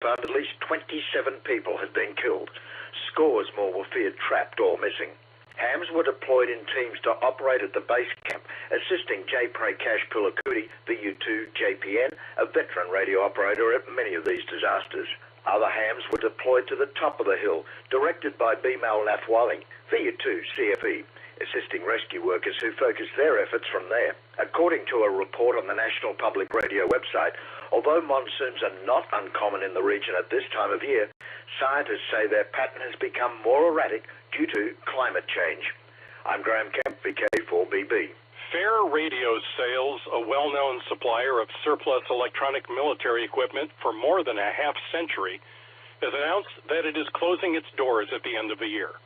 found at least 27 people had been killed. Scores more were feared trapped or missing. Hams were deployed in teams to operate at the base camp, assisting J. Prakash Pulakudi, VU-2 JPN, a veteran radio operator at many of these disasters. Other hams were deployed to the top of the hill, directed by Bimal Nafwali, VU-2 CFE, assisting rescue workers who focused their efforts from there. According to a report on the National Public Radio website, although monsoons are not uncommon in the region at this time of year, scientists say their pattern has become more erratic due to climate change. I'm Graham Kemp, VK4BB. Fair Radio Sales, a well-known supplier of surplus electronic military equipment for more than a half-century, has announced that it is closing its doors at the end of the year.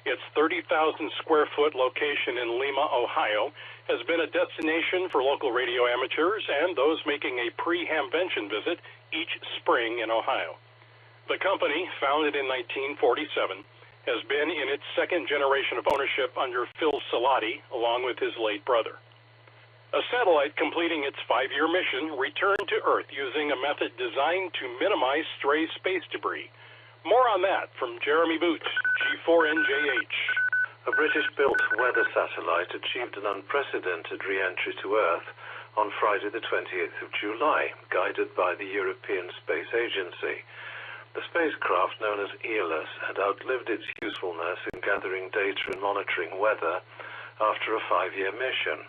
Its 30,000-square-foot location in Lima, Ohio, has been a destination for local radio amateurs and those making a pre-hamvention visit each spring in Ohio. The company, founded in 1947, has been in its second generation of ownership under Phil Salati, along with his late brother. A satellite completing its 5-year mission returned to Earth using a method designed to minimize stray space debris. More on that from Jeremy Boots, G4NJH. A British-built weather satellite achieved an unprecedented re-entry to Earth on Friday the 28th of July, guided by the European Space Agency. The spacecraft, known as EOLUS, had outlived its usefulness in gathering data and monitoring weather after a 5-year mission.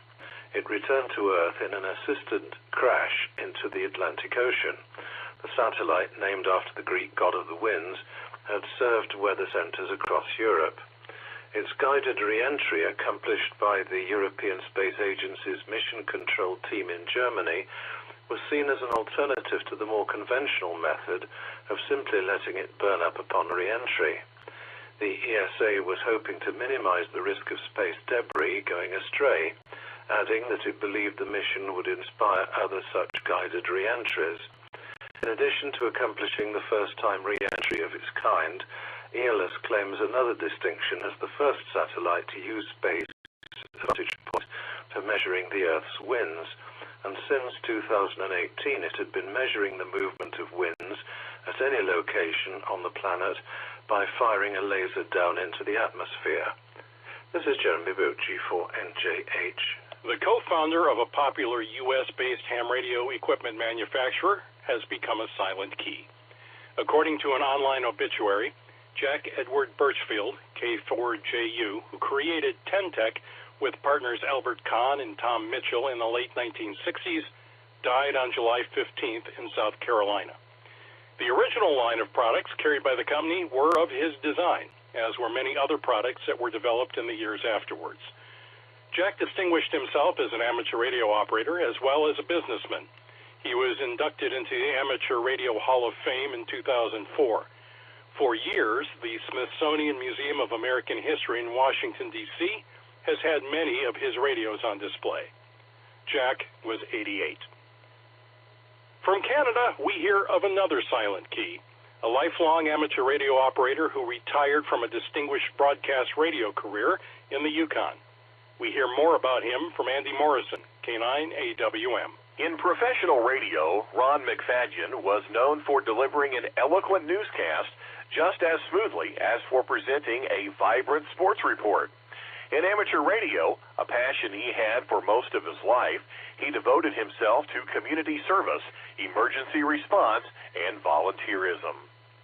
It returned to Earth in an assisted crash into the Atlantic Ocean. The satellite, named after the Greek god of the winds, had served weather centers across Europe. Its guided re-entry, accomplished by the European Space Agency's Mission Control Team in Germany, was seen as an alternative to the more conventional method of simply letting it burn up upon re-entry. The ESA was hoping to minimize the risk of space debris going astray, adding that it believed the mission would inspire other such guided re-entries. In addition to accomplishing the first-time re-entry of its kind, EOLUS claims another distinction as the first satellite to use space as a vantage point for measuring the Earth's winds, and since 2018 it had been measuring the movement of winds at any location on the planet by firing a laser down into the atmosphere. This is Jeremy Boot, G4NJH. The co-founder of a popular U.S.-based ham radio equipment manufacturer has become a silent key. According to an online obituary, Jack Edward Birchfield, K4JU, who created Ten-Tech with partners Albert Kahn and Tom Mitchell in the late 1960s, died on July 15th in South Carolina. The original line of products carried by the company were of his design, as were many other products that were developed in the years afterwards. Jack distinguished himself as an amateur radio operator as well as a businessman. He was inducted into the Amateur Radio Hall of Fame in 2004. For years, the Smithsonian Museum of American History in Washington, D.C., has had many of his radios on display. Jack was 88. From Canada, we hear of another silent key, a lifelong amateur radio operator who retired from a distinguished broadcast radio career in the Yukon. We hear more about him from Andy Morrison, K9AWM. In professional radio, Ron McFadyen was known for delivering an eloquent newscast just as smoothly as for presenting a vibrant sports report. In amateur radio, a passion he had for most of his life, he devoted himself to community service, emergency response, and volunteerism.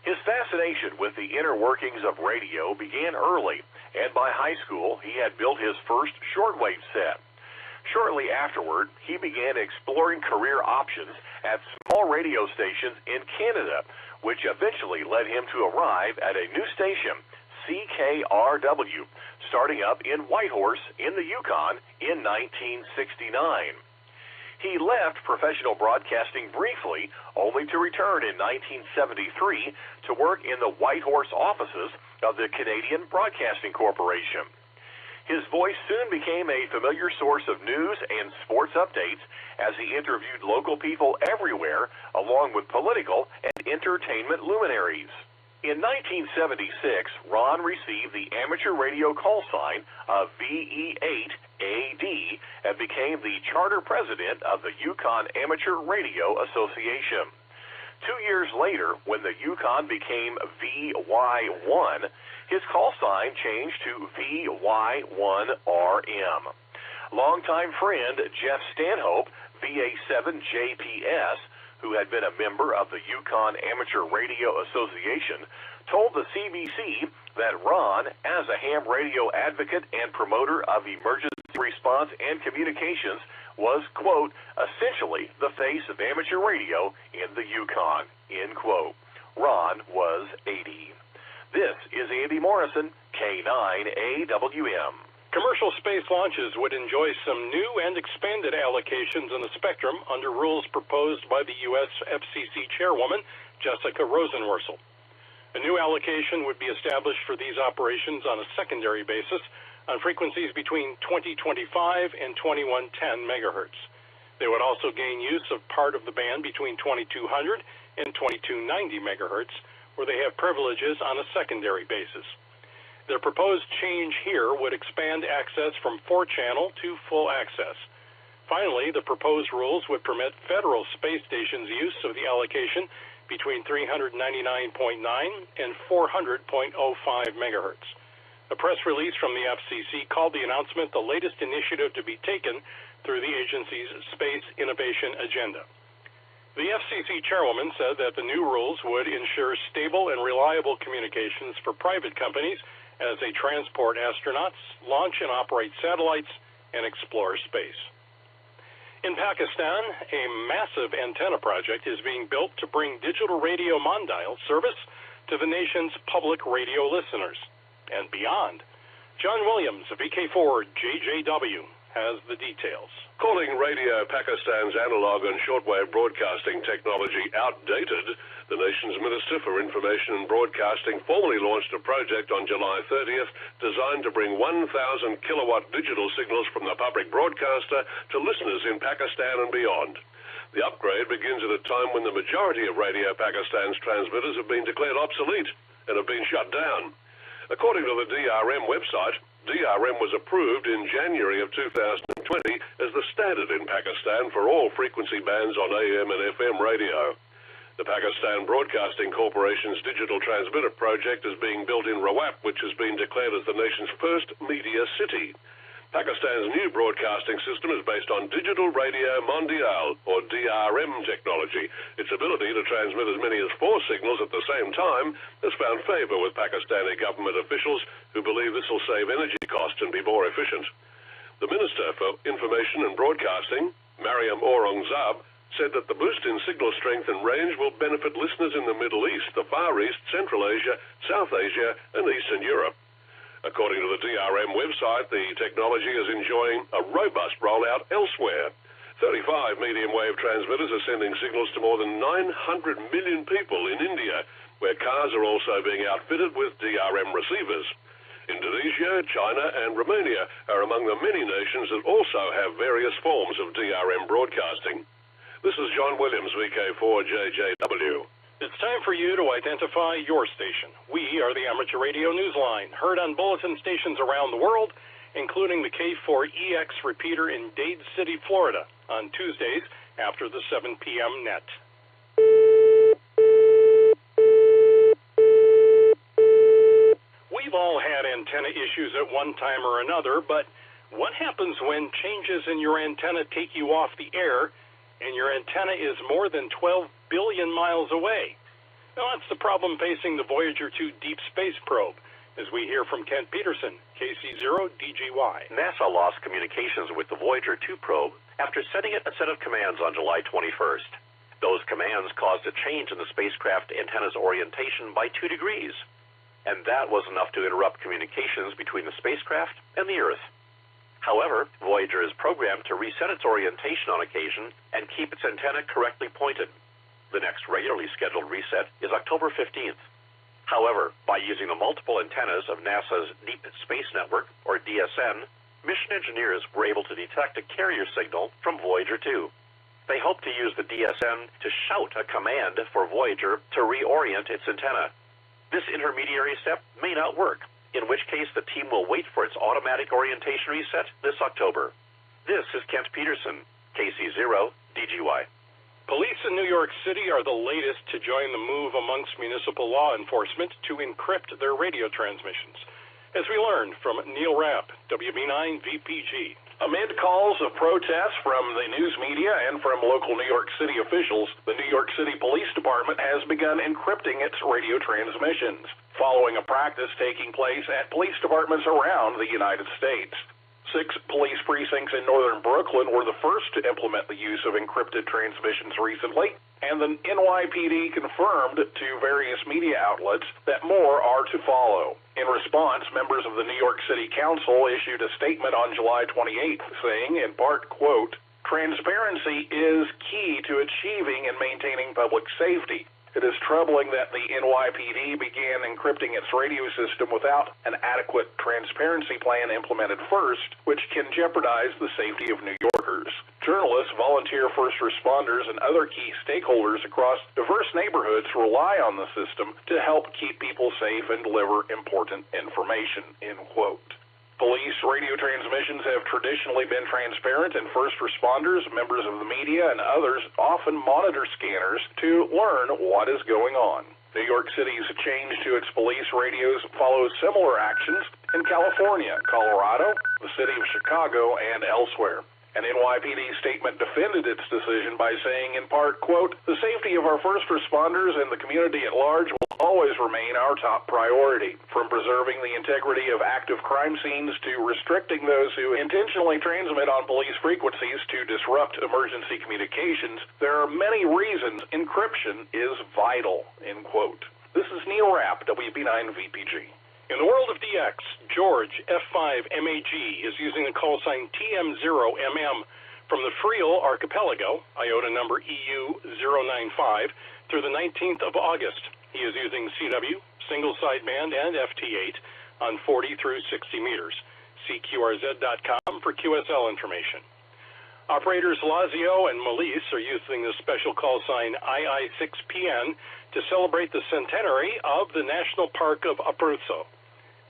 His fascination with the inner workings of radio began early, and by high school, he had built his first shortwave set. Shortly afterward, he began exploring career options at small radio stations in Canada, which eventually led him to arrive at a new station, CKRW, starting up in Whitehorse in the Yukon in 1969. He left professional broadcasting briefly, only to return in 1973 to work in the Whitehorse offices of the Canadian Broadcasting Corporation. His voice soon became a familiar source of news and sports updates as he interviewed local people everywhere, along with political and entertainment luminaries. In 1976, Ron received the amateur radio call sign of VE8AD and became the charter president of the Yukon Amateur Radio Association. 2 years later, when the Yukon became VY1, his call sign changed to VY1RM. Longtime friend Jeff Stanhope, VA7JPS, who had been a member of the Yukon Amateur Radio Association, told the CBC that Ron, as a ham radio advocate and promoter of emergency response and communications, was, quote, essentially the face of amateur radio in the Yukon, end quote. Ron was 80. This is Andy Morrison, K9AWM. Commercial space launches would enjoy some new and expanded allocations in the spectrum under rules proposed by the U.S. FCC chairwoman, Jessica Rosenworcel. A new allocation would be established for these operations on a secondary basis on frequencies between 2025 and 2110 megahertz. They would also gain use of part of the band between 2200 and 2290 megahertz, where they have privileges on a secondary basis. Their proposed change here would expand access from 4-channel to full access. Finally, the proposed rules would permit federal space stations use of the allocation between 399.9 and 400.05 megahertz. A press release from the FCC called the announcement the latest initiative to be taken through the agency's space innovation agenda. The FCC chairwoman said that the new rules would ensure stable and reliable communications for private companies as they transport astronauts, launch and operate satellites, and explore space. In Pakistan, a massive antenna project is being built to bring digital radio mondial service to the nation's public radio listeners and beyond. John Williams of VK4 JJW has the details. Calling Radio Pakistan's analog and shortwave broadcasting technology outdated, the nation's Minister for Information and Broadcasting formally launched a project on July 30th designed to bring 1,000 kilowatt digital signals from the public broadcaster to listeners in Pakistan and beyond. The upgrade begins at a time when the majority of Radio Pakistan's transmitters have been declared obsolete and have been shut down. According to the DRM website, DRM was approved in January of 2020 as the standard in Pakistan for all frequency bands on AM and FM radio. The Pakistan Broadcasting Corporation's digital transmitter project is being built in Rawat, which has been declared as the nation's first media city. Pakistan's new broadcasting system is based on Digital Radio Mondial, or DRM technology. Its ability to transmit as many as 4 signals at the same time has found favor with Pakistani government officials who believe this will save energy costs and be more efficient. The Minister for Information and Broadcasting, Mariam Aurangzeb, said that the boost in signal strength and range will benefit listeners in the Middle East, the Far East, Central Asia, South Asia, and Eastern Europe. According to the DRM website, the technology is enjoying a robust rollout elsewhere. 35 medium-wave transmitters are sending signals to more than 900 million people in India, where cars are also being outfitted with DRM receivers. Indonesia, China, and Romania are among the many nations that also have various forms of DRM broadcasting. This is John Williams, VK4JJW. It's time for you to identify your station. We are the Amateur Radio Newsline, heard on bulletin stations around the world, including the K4EX repeater in Dade City, Florida, on Tuesdays after the 7 p.m. net. We've all had antenna issues at one time or another, but what happens when changes in your antenna take you off the air and your antenna is more than 12 billion miles away? Now, that's the problem facing the Voyager 2 Deep Space Probe, as we hear from Kent Peterson, KC0DGY. NASA lost communications with the Voyager 2 probe after sending it a set of commands on July 21st. Those commands caused a change in the spacecraft antenna's orientation by 2 degrees, and that was enough to interrupt communications between the spacecraft and the Earth. However, Voyager is programmed to reset its orientation on occasion and keep its antenna correctly pointed. The next regularly scheduled reset is October 15th. However, by using the multiple antennas of NASA's Deep Space Network, or DSN, mission engineers were able to detect a carrier signal from Voyager 2. They hope to use the DSN to shout a command for Voyager to reorient its antenna. This intermediary step may not work, in which case the team will wait for its automatic orientation reset this October. This is Kent Peterson, KC0DGY. Police in New York City are the latest to join the move amongst municipal law enforcement to encrypt their radio transmissions. As we learned from Neil Rapp, WB9 VPG. Amid calls of protest from the news media and from local New York City officials, the New York City Police Department has begun encrypting its radio transmissions, following a practice taking place at police departments around the United States. 6 police precincts in northern Brooklyn were the first to implement the use of encrypted transmissions recently, and the NYPD confirmed to various media outlets that more are to follow. In response, members of the New York City Council issued a statement on July 28th saying, in part, quote, "Transparency is key to achieving and maintaining public safety. It is troubling that the NYPD began encrypting its radio system without an adequate transparency plan implemented first, which can jeopardize the safety of New Yorkers. Journalists, volunteer first responders, and other key stakeholders across diverse neighborhoods rely on the system to help keep people safe and deliver important information," end quote. Police radio transmissions have traditionally been transparent, and first responders, members of the media, and others often monitor scanners to learn what is going on. New York City's change to its police radios follows similar actions in California, Colorado, the city of Chicago, and elsewhere. An NYPD statement defended its decision by saying, in part, quote, "The safety of our first responders and the community at large will always remain our top priority. From preserving the integrity of active crime scenes to restricting those who intentionally transmit on police frequencies to disrupt emergency communications, there are many reasons encryption is vital," end quote. This is Neil Rapp, WB9 VPG. In the world of DX, George F5MAG is using the call sign TM0MM from the Friel Archipelago, IOTA number EU095, through the 19th of August. He is using CW, single sideband, and FT8 on 40 through 60 meters. See QRZ.com for QSL information. Operators Lazio and Molise are using the special call sign II6PN to celebrate the centenary of the National Park of Abruzzo.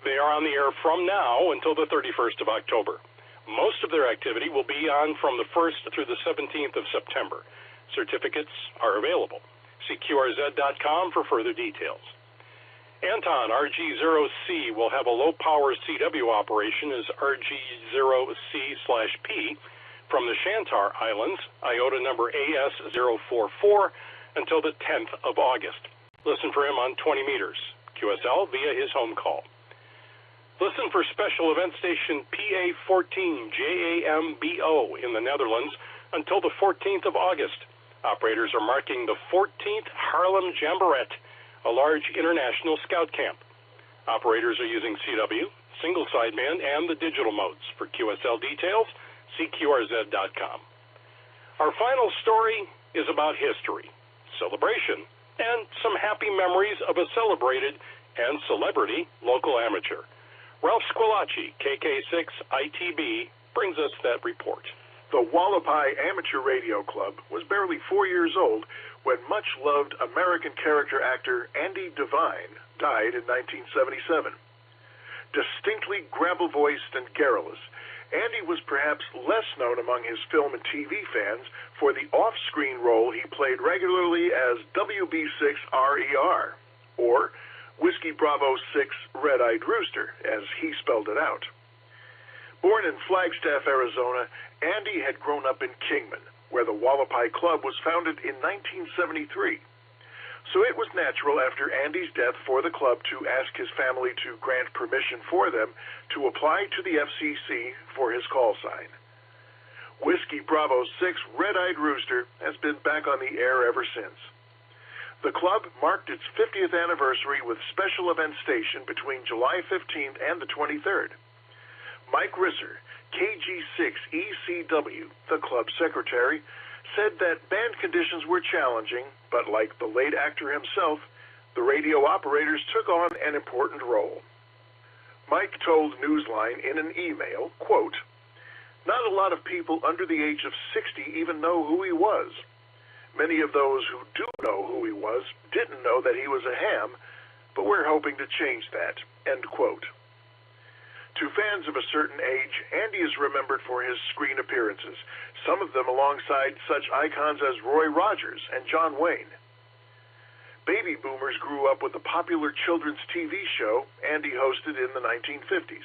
They are on the air from now until the 31st of October. Most of their activity will be on from the 1st through the 17th of September. Certificates are available. See QRZ.com for further details. Anton RG0C will have a low-power CW operation as RG0C/P from the Shantar Islands, IOTA number AS044, until the 10th of August. Listen for him on 20 meters, QSL via his home call. Listen for special event station PA14JAMBO in the Netherlands until the 14th of August. Operators are marking the 14th Haarlem Jamboree, a large international scout camp. Operators are using CW, single sideband, and the digital modes. For QSL details, see QRZ.com. Our final story is about history, celebration, and some happy memories of a celebrated and celebrity local amateur. Ralph Squillace, KK6ITB, brings us that report. The Wallapai Amateur Radio Club was barely 4 years old when much-loved American character actor Andy Devine died in 1977. Distinctly gravel-voiced and garrulous, Andy was perhaps less known among his film and TV fans for the off-screen role he played regularly as WB6RER, or Whiskey Bravo 6 Red-Eyed Rooster, as he spelled it out. Born in Flagstaff, Arizona, Andy had grown up in Kingman, where the Wallapai Club was founded in 1973. So it was natural after Andy's death for the club to ask his family to grant permission for them to apply to the FCC for his call sign. Whiskey Bravo 6 Red-Eyed Rooster has been back on the air ever since. The club marked its 50th anniversary with special event station between July 15th and the 23rd. Mike Risser, KG6ECW, the club secretary, said that band conditions were challenging, but like the late actor himself, the radio operators took on an important role. Mike told Newsline in an email, quote, "Not a lot of people under the age of 60 even know who he was. Many of those who do know who he was didn't know that he was a ham, but we're hoping to change that," end quote. To fans of a certain age, Andy is remembered for his screen appearances, some of them alongside such icons as Roy Rogers and John Wayne. Baby boomers grew up with the popular children's TV show Andy hosted in the 1950s.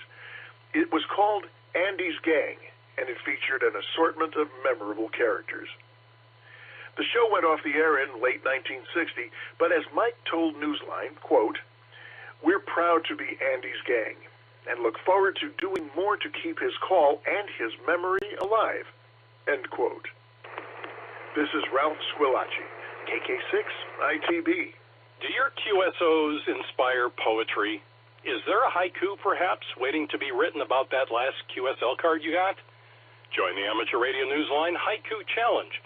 It was called Andy's Gang, and it featured an assortment of memorable characters. The show went off the air in late 1960, but as Mike told Newsline, quote, "We're proud to be Andy's Gang and look forward to doing more to keep his call and his memory alive," end quote. This is Ralph Squillace, KK6 ITB. Do your QSOs inspire poetry? Is there a haiku, perhaps, waiting to be written about that last QSL card you got? Join the Amateur Radio Newsline Haiku Challenge.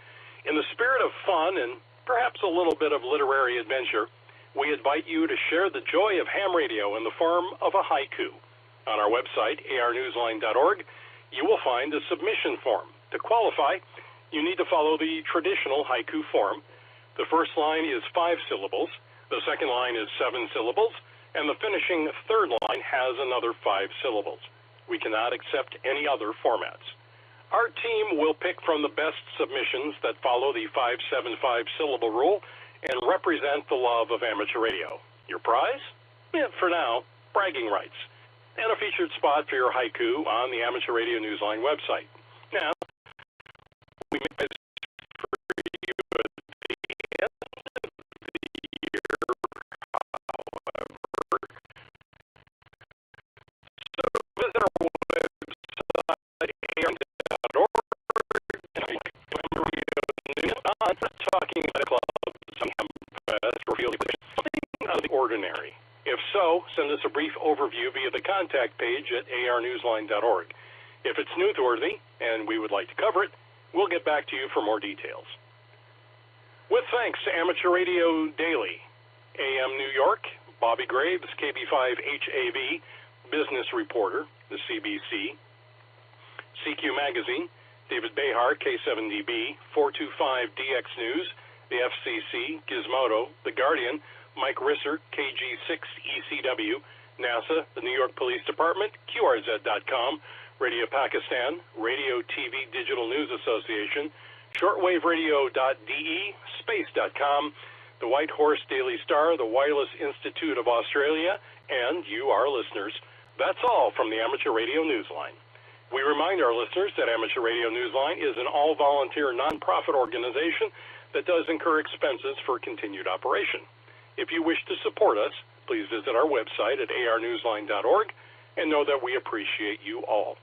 In the spirit of fun and perhaps a little bit of literary adventure, we invite you to share the joy of ham radio in the form of a haiku. On our website, arnewsline.org, you will find a submission form. To qualify, you need to follow the traditional haiku form. The first line is 5 syllables, the second line is 7 syllables, and the finishing third line has another 5 syllables. We cannot accept any other formats. Our team will pick from the best submissions that follow the 575 syllable rule and represent the love of amateur radio. Your prize? For now, bragging rights, and a featured spot for your haiku on the Amateur Radio Newsline website. Now, we make this for you at the end of the year, however. So visit our website, arn.org, and talking about clubs, or something out of the ordinary. If so, send us a brief overview via the contact page at arnewsline.org. If it's newsworthy and we would like to cover it, we'll get back to you for more details. With thanks to Amateur Radio Daily, AM New York, Bobby Graves, KB5HAV, Business Reporter, the CBC, CQ Magazine, David Behar, K7DB, 425DX News, the FCC, Gizmodo, The Guardian, Mike Risser, KG6ECW, NASA, the New York Police Department, QRZ.com, Radio Pakistan, Radio TV Digital News Association, shortwaveradio.de, space.com, the White Horse Daily Star, the Wireless Institute of Australia, and you, our listeners. That's all from the Amateur Radio Newsline. We remind our listeners that Amateur Radio Newsline is an all-volunteer nonprofit organization that does incur expenses for continued operation. If you wish to support us, please visit our website at arnewsline.org and know that we appreciate you all.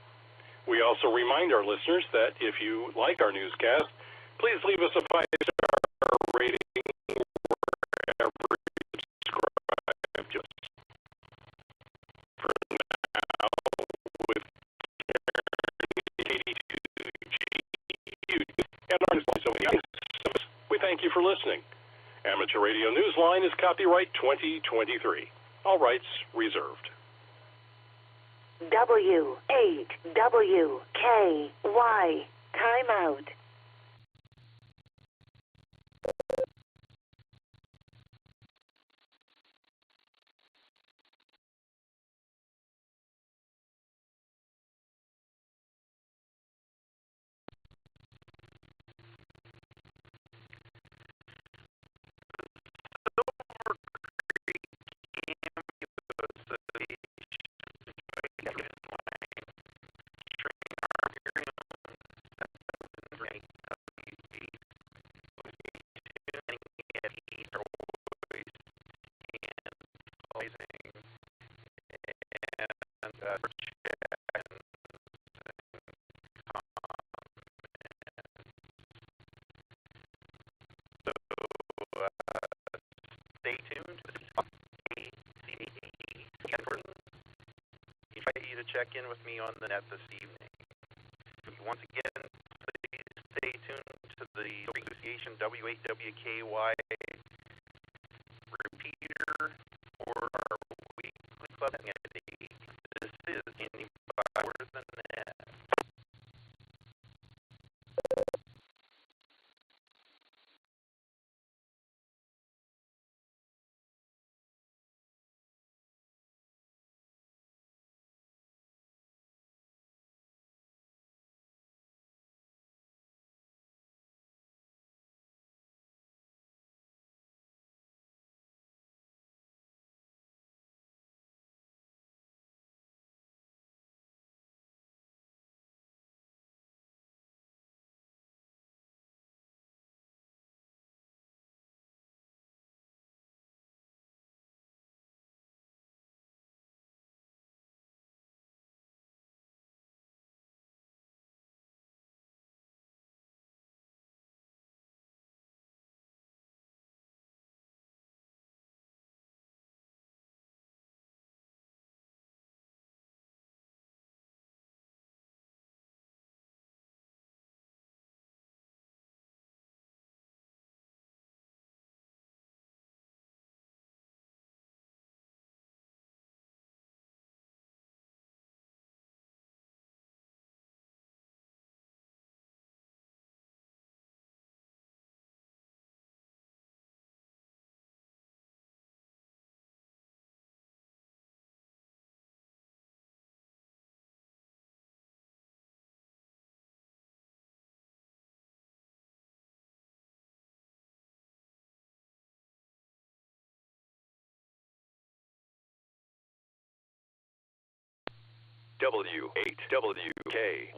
We also remind our listeners that if you like our newscast, please leave us a 5-star rating wherever you subscribe. Just for now, with 82G and our newsline, we thank you for listening. Amateur Radio Newsline is copyright 2023. All rights reserved. W8WKY. Time out. Stay tuned. Invite you to check in with me on the net this evening. Once again, please stay tuned to the Association W8WKY repeater for our weekly club. This is Andy Bowers the Net. W8WKY.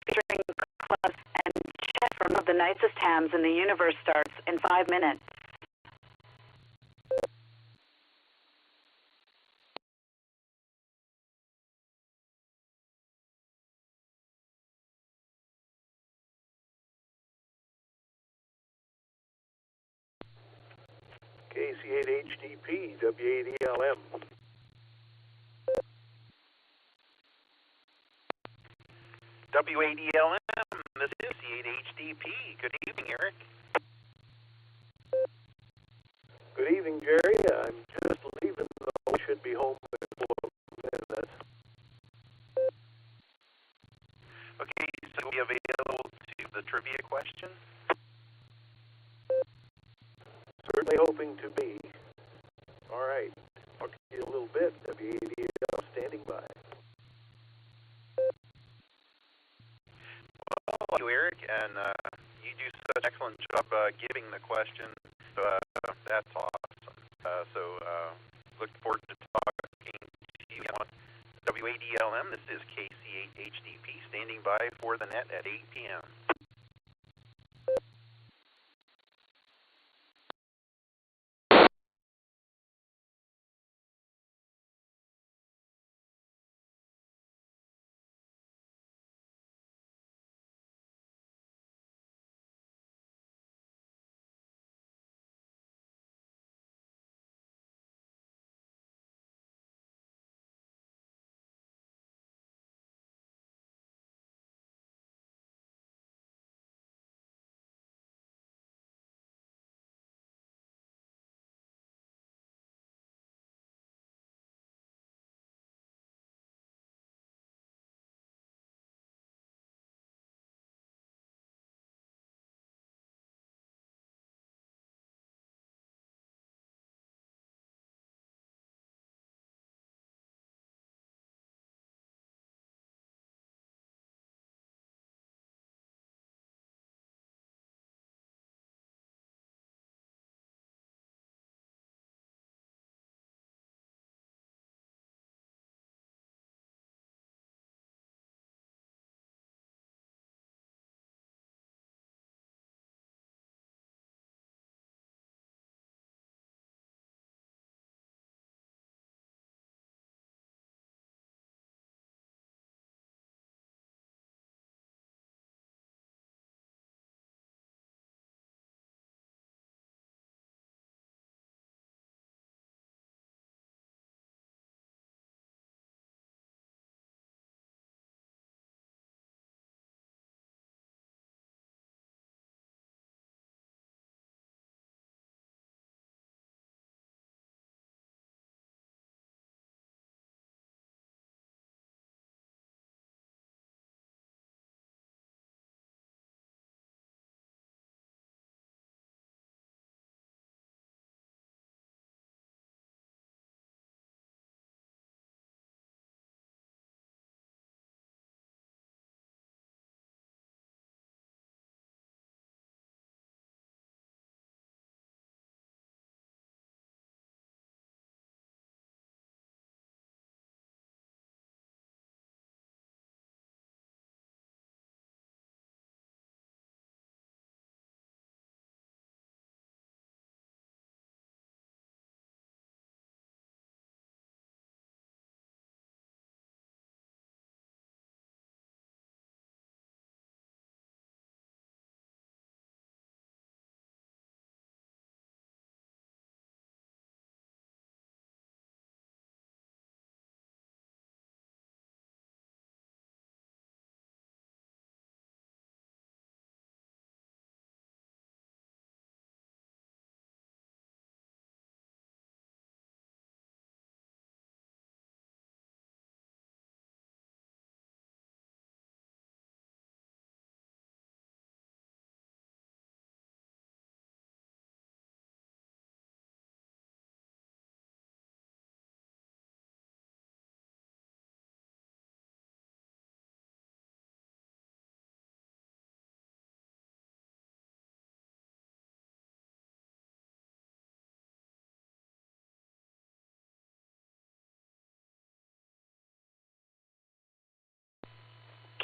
Featuring clubs and chess from the nicest hams in the universe starts in 5 minutes. KC8HDP, W8ELM. W8ELM, this is C8HDP. Good evening, Eric. Good evening, Jerry. I'm just leaving, though I should be home in 4 minutes. Okay, so you'll be available to the trivia question? Certainly hoping to be. All right. Talk to you in a little bit. W8ELM standing by. Well, thank you, Eric, and you do such an excellent job giving the question. That's awesome. Look forward to talking to you on W8ELM. This is KC8HDP standing by for the net at 8 p.m.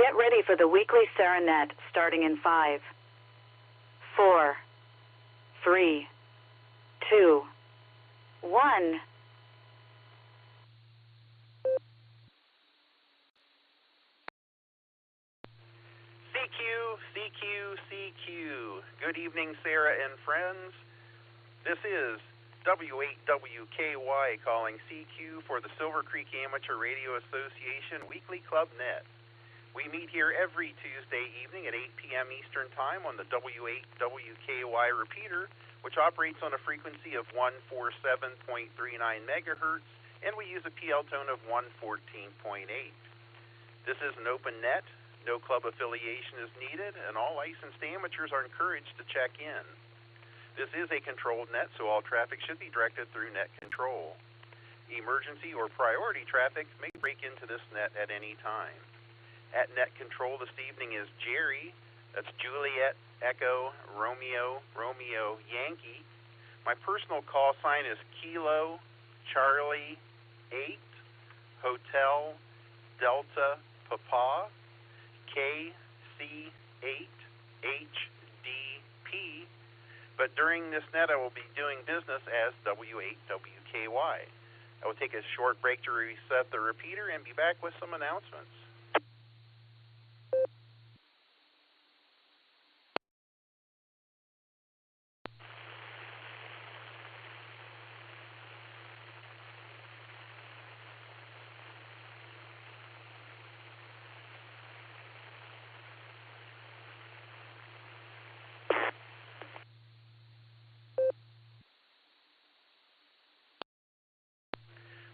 Get ready for the weekly Serenet starting in 5, 4, 3, 2, 1. CQ. Good evening, Sarah and friends. This is W8WKY calling CQ for the Silvercreek Amateur Radio Association Weekly Club Net. We meet here every Tuesday evening at 8 p.m. Eastern Time on the W8WKY repeater, which operates on a frequency of 147.39 megahertz, and we use a PL tone of 114.8. This is an open net. No club affiliation is needed, and all licensed amateurs are encouraged to check in. This is a controlled net, so all traffic should be directed through net control. Emergency or priority traffic may break into this net at any time. At net control this evening is Jerry. That's Juliet, Echo, Romeo, Yankee. My personal call sign is Kilo, Charlie, 8, Hotel, Delta, Papa, KC8HDP, but during this net I will be doing business as W8WKY. I will take a short break to reset the repeater and be back with some announcements.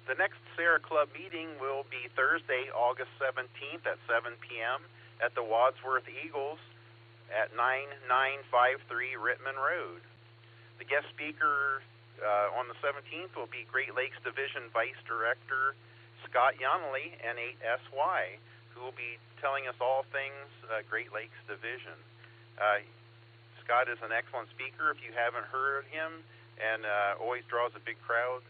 The next Sarah Club meeting will be Thursday, August 17th at 7 p.m. at the Wadsworth Eagles at 9953 Rittman Road. The guest speaker on the 17th will be Great Lakes Division Vice Director Scott Yonley, N8SY, who will be telling us all things Great Lakes Division. Scott is an excellent speaker if you haven't heard him, and always draws a big crowd.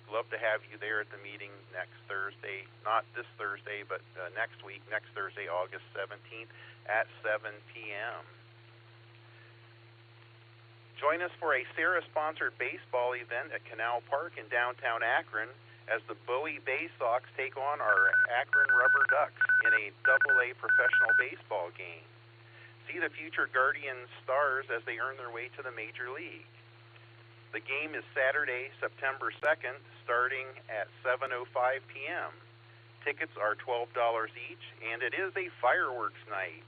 Love to have you there at the meeting next Thursday, not this Thursday, but next week, next Thursday, August 17th at 7 p.m. Join us for a Sarah-sponsored baseball event at Canal Park in downtown Akron as the Bowie Bay Sox take on our Akron Rubber Ducks in a AA professional baseball game. See the future Guardians stars as they earn their way to the Major League. The game is Saturday, September 2nd, starting at 7:05 p.m. Tickets are $12 each, and it is a fireworks night.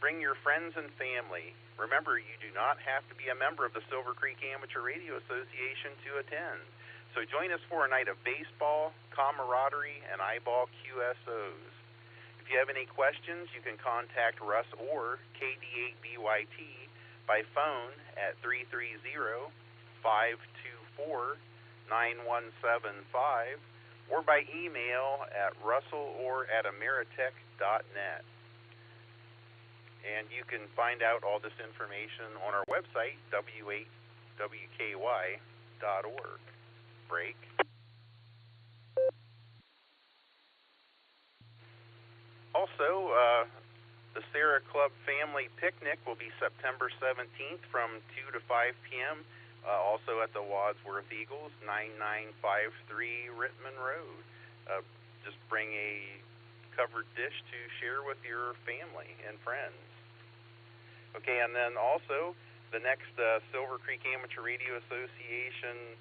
Bring your friends and family. Remember, you do not have to be a member of the Silvercreek Amateur Radio Association to attend. So join us for a night of baseball, camaraderie, and eyeball QSOs. If you have any questions, you can contact Russ or KD8BYT by phone at 330-524-9175 or by email at russell@ameritech.net. And you can find out all this information on our website, w8wky.org. Break. Also, the Sarah Club Family Picnic will be September 17th from 2 to 5 p.m., also at the Wadsworth Eagles, 9953 Rittman Road. Just bring a covered dish to share with your family and friends. Okay, and then also the next Silvercreek Amateur Radio Association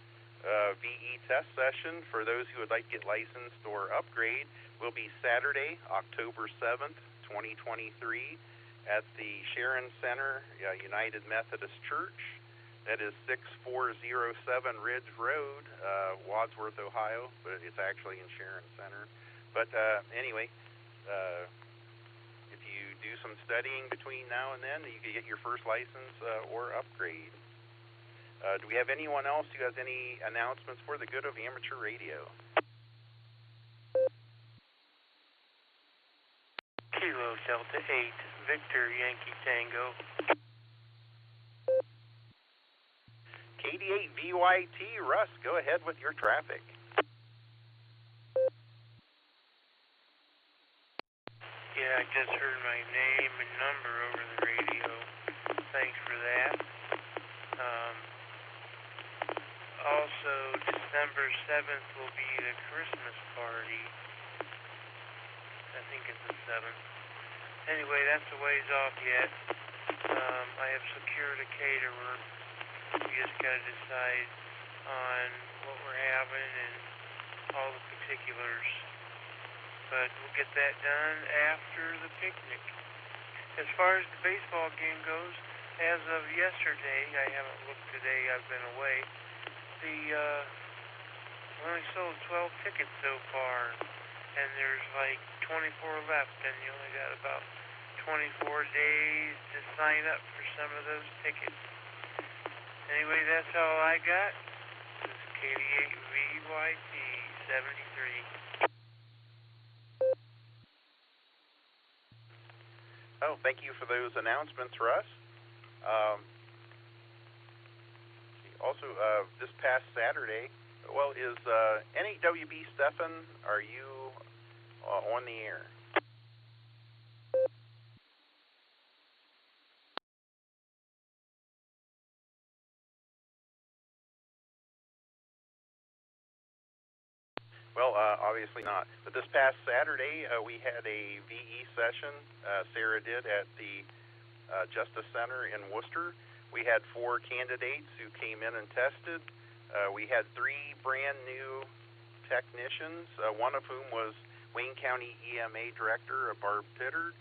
VE test session for those who would like to get licensed or upgrade will be Saturday, October 7th, 2023 at the Sharon Center, United Methodist Church. That is 6407 Ridge Road, Wadsworth, Ohio, but it's actually in Sharon Center. But anyway, if you do some studying between now and then, you can get your first license or upgrade. Do we have anyone else who has any announcements for the good of amateur radio? Kilo Delta 8, Victor Yankee Tango. KD8VYT, Russ, go ahead with your traffic. Yeah, I just heard my name and number over the radio. Thanks for that. Also, December 7th will be the Christmas party. I think it's the 7th. Anyway, that's a ways off yet. I have secured a caterer. We just got to decide on what we're having and all the particulars. But we'll get that done after the picnic. As far as the baseball game goes, as of yesterday, I haven't looked today, I've been away, we only sold 12 tickets so far, and there's like 24 left, and you only got about 24 days to sign up for some of those tickets. Anyway, that's all I got. This is KD8VYT 73. Oh, thank you for those announcements, Russ. Also, this past Saturday, well, is NEWB Stefan, are you on the air? Well, obviously not. But this past Saturday, we had a VE session. Sarah did at the Justice Center in Worcester. We had 4 candidates who came in and tested. We had 3 brand new technicians, one of whom was Wayne County EMA Director Barb Pittard,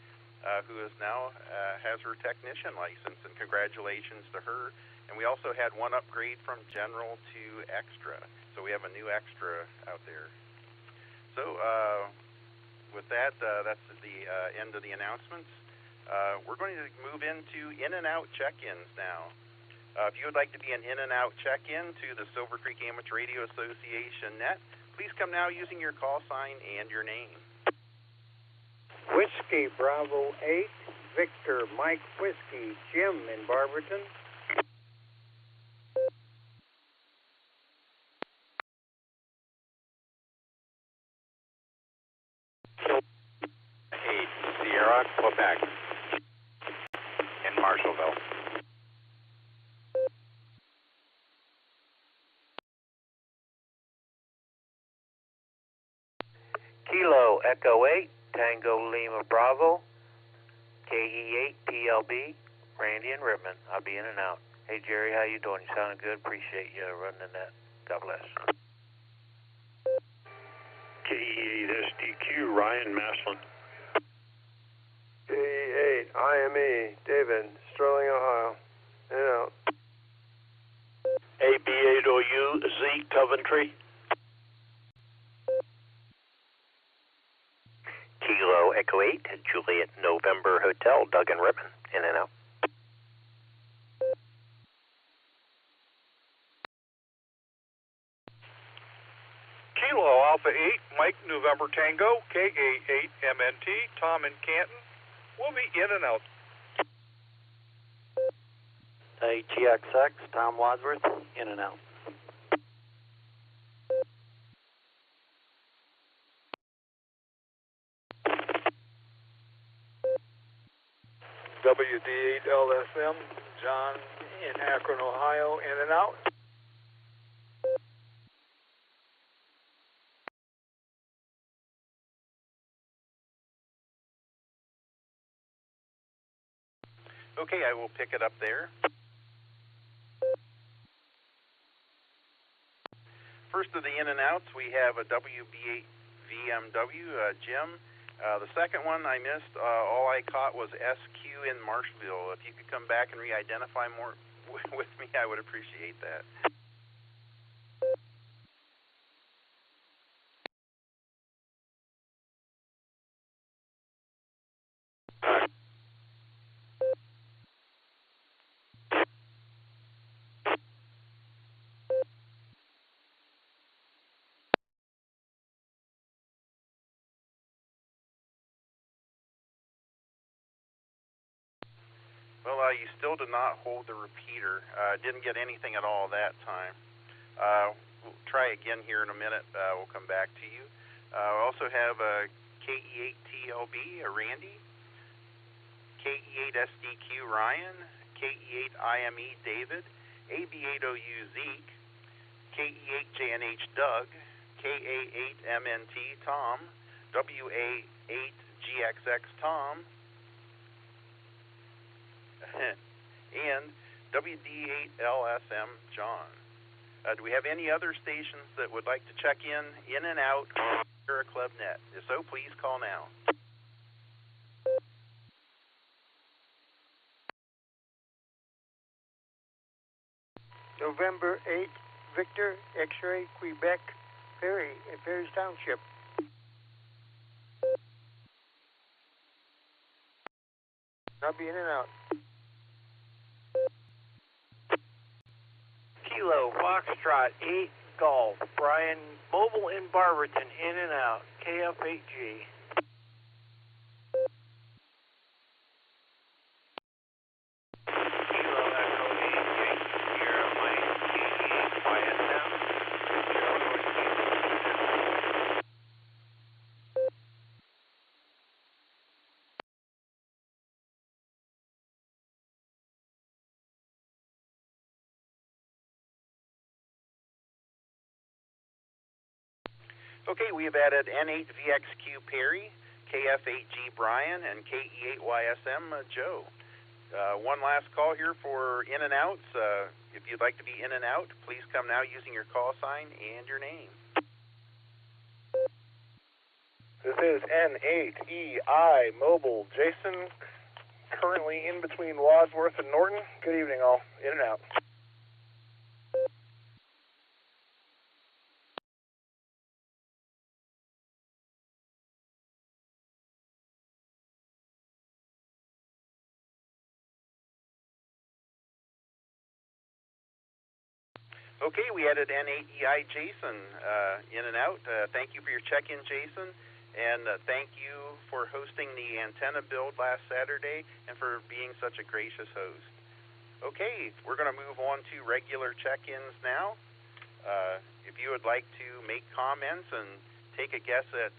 who is now has her technician license, and congratulations to her. And we also had 1 upgrade from General to Extra. So we have a new Extra out there. So with that, that's the end of the announcements. We're going to move into in and out check-ins now. If you would like to be an in and out check-in to the Silvercreek Amateur Radio Association net, please come now using your call sign and your name. Whiskey Bravo 8, Victor Mike Whiskey, Jim in Barberton. Sierra, Quebec, in Marshallville. Kilo Echo 8, Tango Lima Bravo, KE8 PLB, Randy and Rittman. I'll be in and out. Hey Jerry, how you doing? You sounding good? Appreciate you running in that. God bless. KE8 SDQ, Ryan Maslin. KE8 IME, David, Sterling, Ohio. In and out. AB8OU, Z, Coventry. Kilo Echo 8, Juliet November Hotel, Doug and Rittman. In and out. Kilo Alpha 8, Mike November Tango, KA8 MNT, Tom in Canton. We'll be in and out. TXX, Tom Wadsworth, in and out. WD8LSM, John in Akron, Ohio, in and out. Okay, I will pick it up there. First of the in and outs, we have a WB8 VMW, Jim. The second one I missed, all I caught was SQ in Marshville. If you could come back and re-identify more with me, I would appreciate that. Well, you still did not hold the repeater. Didn't get anything at all that time. We'll try again here in a minute. We'll come back to you. We also have a KE8TLB, Randy, KE8SDQ, Ryan, KE8IME, David, AB8OU, Zeke, KE8JNH, Doug, KA8MNT, Tom, WA8GXX, Tom, and WD8LSM, John. Do we have any other stations that would like to check in and out on Sierra Club Net? If so, please call now. November 8th, Victor, X-Ray, Quebec, Perry, in Perry's Township. I'll be in and out. Kilo, Foxtrot, 8, Golf, Brian, Mobile in Barberton, in and out, KF8G. Kilo, Echo 8, Sierra, Mike, KE8YSM, 0 North Kilo. Okay, we have added N8VXQ Perry, KF8G Brian, and KE8YSM Joe. One last call here for in and outs. If you'd like to be in and out, please come now using your call sign and your name. This is N8EI Mobile. Jason, currently in between Wadsworth and Norton. Good evening, all. In and out. Okay, we added N8EI Jason in and out. Thank you for your check-in, Jason, and thank you for hosting the antenna build last Saturday and for being such a gracious host. Okay, we're going to move on to regular check-ins now. If you would like to make comments and take a guess at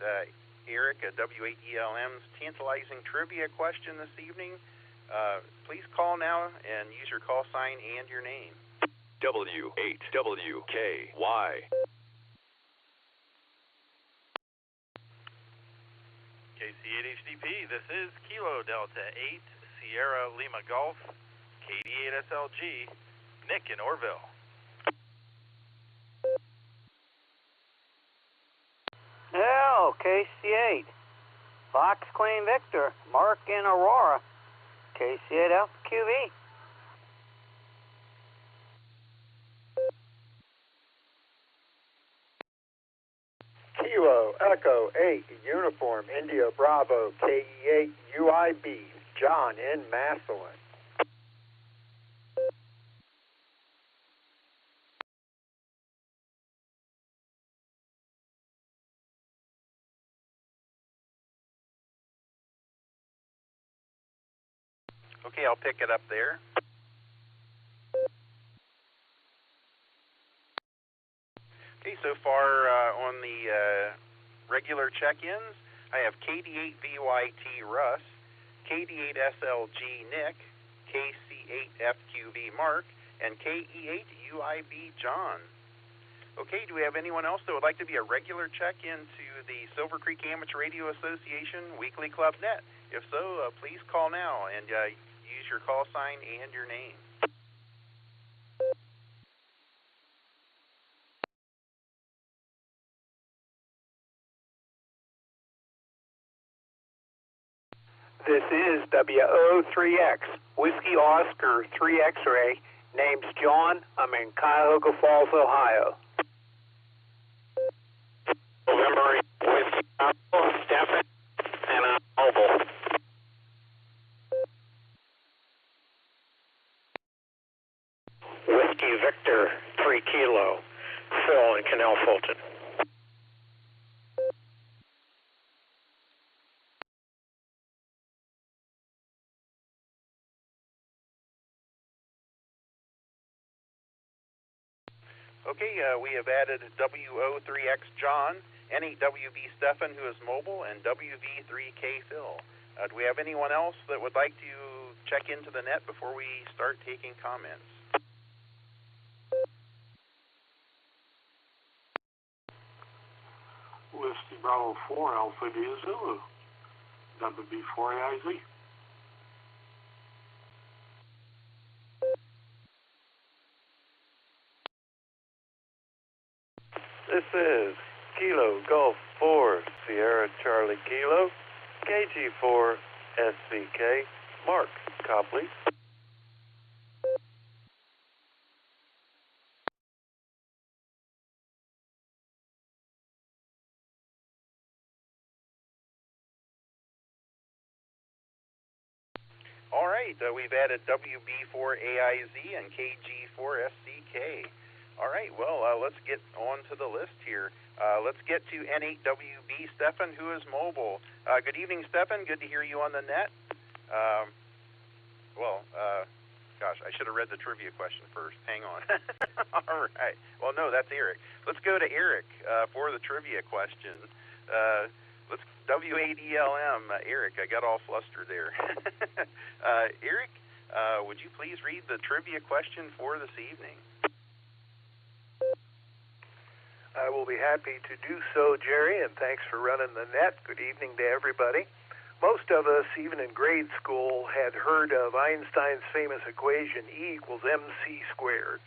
Eric at W8ELM's tantalizing trivia question this evening, please call now and use your call sign and your name. W8WKY. KC8HDP, this is Kilo Delta 8, Sierra Lima Golf, KD8SLG, Nick in Orville. Hello, KC8, Fox Queen Victor, Mark in Aurora, KC8 Alpha QV. Kilo, Echo 8, Uniform, India Bravo, KE8, UIB, John in Massillon. Okay, I'll pick it up there. Okay, so far on the regular check-ins, I have KD8VYT Russ, KD8SLG Nick, KC8FQV Mark, and KE8UIB John. Okay, do we have anyone else that would like to be a regular check-in to the Silvercreek Amateur Radio Association Weekly Club Net? If so, please call now and use your call sign and your name. This is WO3X, Whiskey Oscar 3 X-Ray. Name's John. I'm in Cuyahoga Falls, Ohio. November Whiskey Oscar, Stephen, and I'm mobile. Whiskey Victor 3 Kilo, Phil in Canal Fulton. Okay, we have added WO3X John, N8WB Stefan, who is mobile, and WV3K Phil. Do we have anyone else that would like to check into the net before we start taking comments? Whiskey Bravo 4 Alpha D Zulu, WB4AIZ. This is Kilo Golf 4 Sierra Charlie Kilo, KG4 SCK, Mark Copley. All right, we've added WB4AIZ and KG4SCK. All right, well, let's get on to the list here. Let's get to N8WB Stefan, who is mobile. Good evening, Stefan. Good to hear you on the net. Gosh, I should have read the trivia question first. Hang on. All right. Well, no, that's Eric. Let's go to Eric for the trivia question. Let's WADLM. Eric, I got all flustered there. Eric, would you please read the trivia question for this evening? I will be happy to do so, Jerry, and thanks for running the net. Good evening to everybody. Most of us, even in grade school, had heard of Einstein's famous equation E equals mc squared,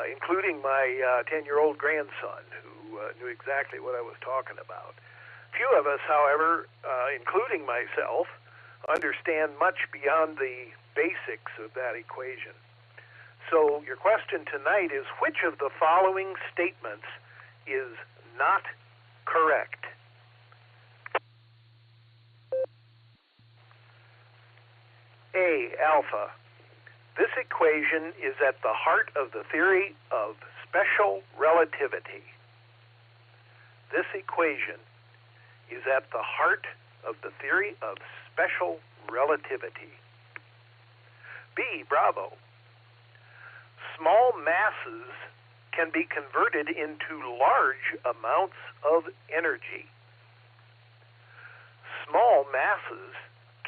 including my 10-year-old grandson, who knew exactly what I was talking about. Few of us, however, including myself, understand much beyond the basics of that equation. So your question tonight is, which of the following statements is not correct? A, alpha. This equation is at the heart of the theory of special relativity. This equation is at the heart of the theory of special relativity. B, bravo. Small masses can be converted into large amounts of energy. Small masses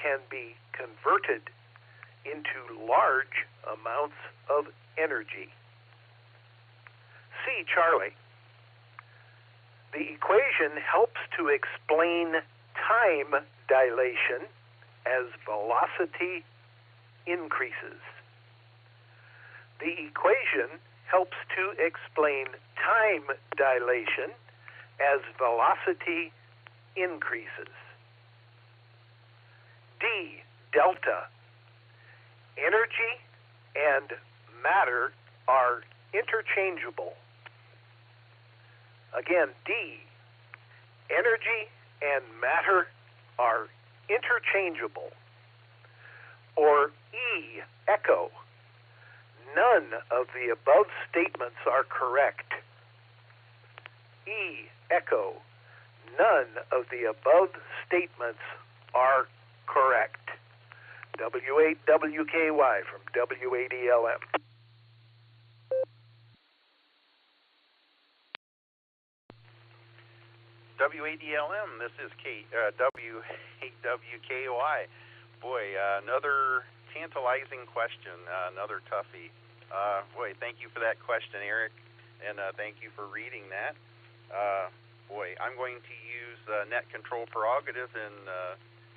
can be converted into large amounts of energy. C, Charlie. The equation helps to explain time dilation as velocity increases. The equation helps to explain time dilation as velocity increases. D, delta. Energy and matter are interchangeable. Again, D, energy and matter are interchangeable. Or E, echo. None of the above statements are correct. E, echo. None of the above statements are correct. W8WKY from WADLM. WADLM, this is W8WKY. Boy, another tantalizing question, another toughie. Boy, thank you for that question, Eric, and thank you for reading that. Boy, I'm going to use net control prerogative and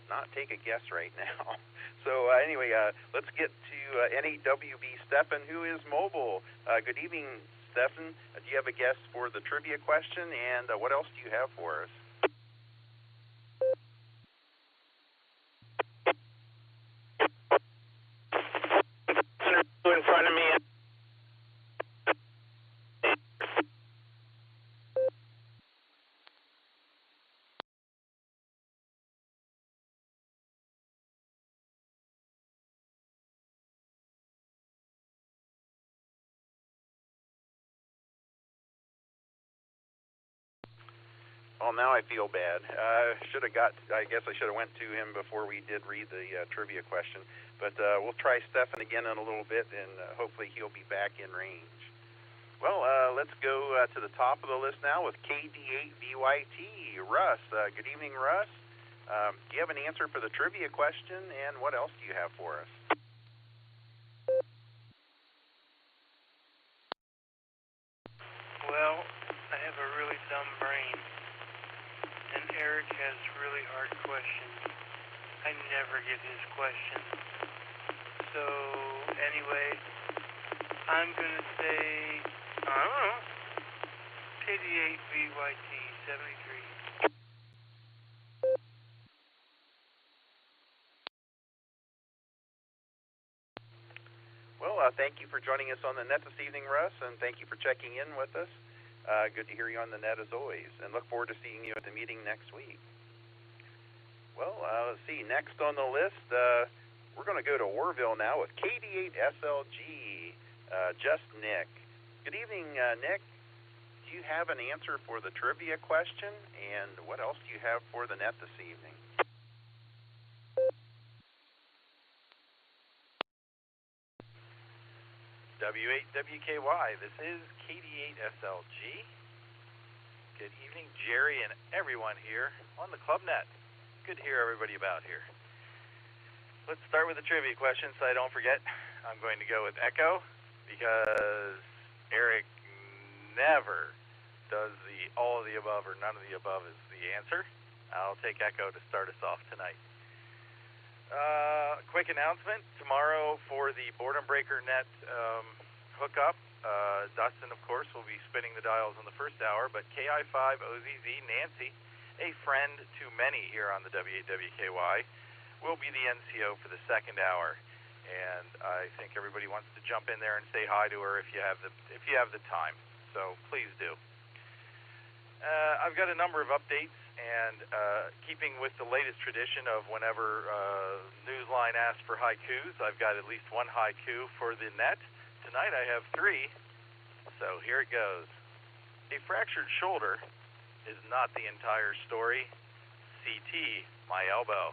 not take a guess right now. So anyway, let's get to N8WB Stefan, who is mobile. Good evening, Stefan. Do you have a guess for the trivia question, and what else do you have for us? In front of me. Well, now I feel bad. I guess I should have went to him before we did read the trivia question. But we'll try Stefan again in a little bit, and hopefully he'll be back in range. Well, let's go to the top of the list now with KD8VYT. Russ, good evening, Russ. Do you have an answer for the trivia question, and what else do you have for us? Well, I have a really dumb brain, and Eric has really hard questions. I never get his questions. So, anyway, I'm going to say, I don't know, KD8VYT 73. Well, thank you for joining us on the net this evening, Russ, and thank you for checking in with us. Good to hear you on the net as always, and look forward to seeing you at the meeting next week. Well, let's see, next on the list, we're going to go to Orville now with KD8SLG, just Nick. Good evening, Nick. Do you have an answer for the trivia question, and what else do you have for the net this evening? W8WKY, this is KD8SLG. Good evening, Jerry and everyone here on the Club Net. Good to hear everybody about here. Let's start with the trivia question so I don't forget. I'm going to go with Echo because Eric never does the all of the above or none of the above is the answer. I'll take Echo to start us off tonight. Quick announcement, tomorrow for the Boredom Breaker Net hookup, Dustin, of course, will be spinning the dials in the first hour, but KI5OZZ, Nancy, a friend to many here on the W8WKY, will be the NCO for the second hour, and I think everybody wants to jump in there and say hi to her if you have the time, so please do. I've got a number of updates, and keeping with the latest tradition of whenever Newsline asks for haikus, I've got at least one haiku for the net. Tonight I have 3, so here it goes. A fractured shoulder is not the entire story. CT, my elbow.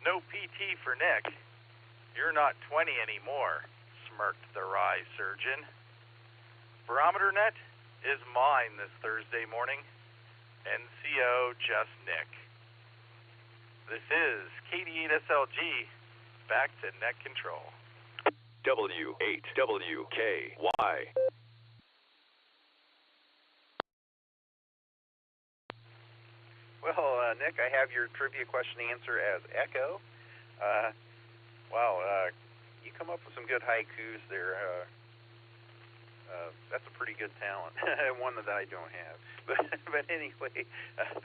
No PT for Nick. You're not 20 anymore, smirked the wry surgeon. Barometer net is mine this Thursday morning. NCO just Nick. This is KD8SLG, back to net control. W8WKY. Well, Nick, I have your trivia question answer as Echo. Wow, you come up with some good haikus there. That's a pretty good talent, one that I don't have. But anyway,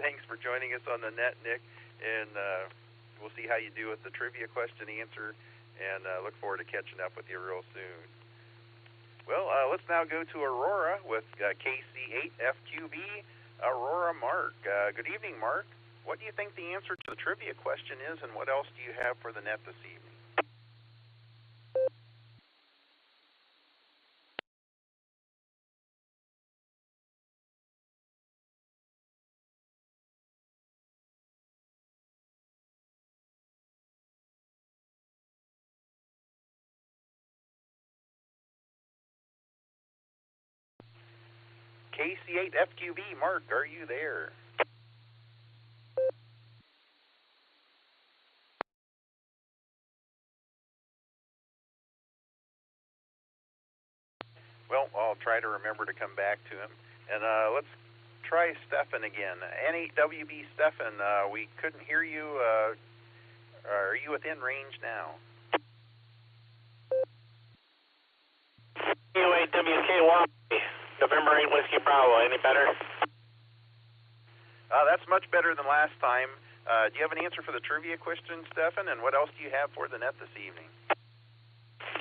thanks for joining us on the net, Nick, and we'll see how you do with the trivia question answer, and look forward to catching up with you real soon. Well, let's now go to Aurora with KC8FQB, Aurora Mark. Good evening, Mark. What do you think the answer to the trivia question is, and what else do you have for the net this evening? KC8FQB, Mark, are you there? Well, I'll try to remember to come back to him. And let's try Stefan again. N8WB Stefan, we couldn't hear you. Are you within range now? U8WKY, November 8 Whiskey Bravo. Any better? That's much better than last time. Do you have an answer for the trivia question, Stefan? And what else do you have for the net this evening?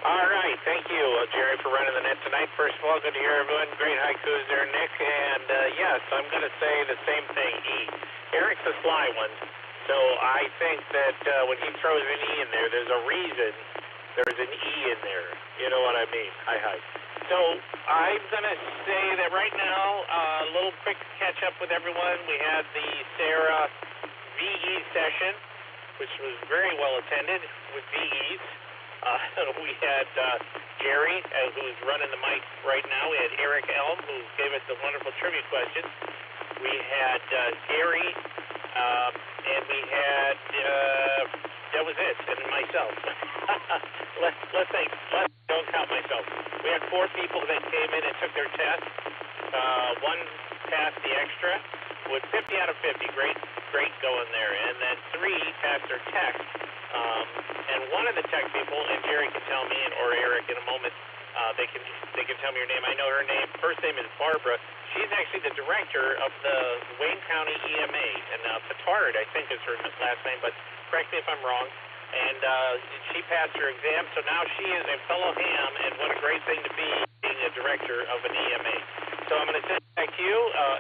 All right, thank you, Jerry, for running the net tonight. First of all, good to hear everyone. Great haikus there, Nick. And yes, I'm going to say the same thing. Eric's a sly one, so I think that when he throws an E in there, there's a reason there's an E in there. You know what I mean? Hi. So I'm going to say that right now, a little quick catch up with everyone. We had the Sarah VE session, which was very well attended with VEs. We had Jerry, who's running the mic right now. We had Eric Elm, who gave us a wonderful trivia question. We had Gary, and we had, that was it, and myself. Let's think. Don't count myself. We had 4 people that came in and took their test. 1 passed the extra with 50 out of 50. Great going there. And then 3 passed their tech. And one of the tech people, and Jerry can tell me, or Eric in a moment, they can tell me her name. I know her name. First name is Barbara. She's actually the director of the Wayne County EMA, and Petard, I think, is her last name, but correct me if I'm wrong. And she passed her exam, so now she is a fellow ham, and what a great thing to be, being a director of an EMA. So I'm going to send it back to you.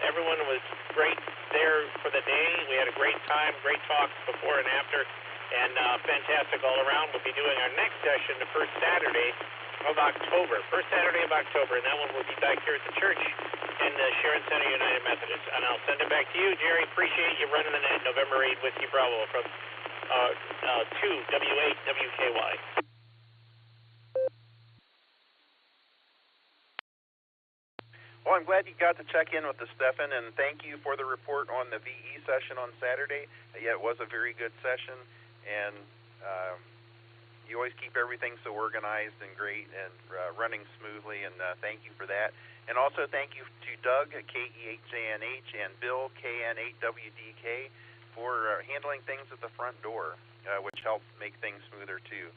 Everyone was great there for the day. We had a great time, great talks before and after, and fantastic all around. We'll be doing our next session the first Saturday of October, and that one will be back here at the church in the Sharon Center United Methodist. And I'll send it back to you, Jerry. Appreciate you running the net November 8 with you, Bravo, from 2W8WKY. Well, I'm glad you got to check in with us, Stefan, and thank you for the report on the VE session on Saturday. Yeah, it was a very good session, and you always keep everything so organized and great and running smoothly, and thank you for that. And also thank you to Doug, KE8JNH, and Bill, KN8WDK, for handling things at the front door, which helped make things smoother, too.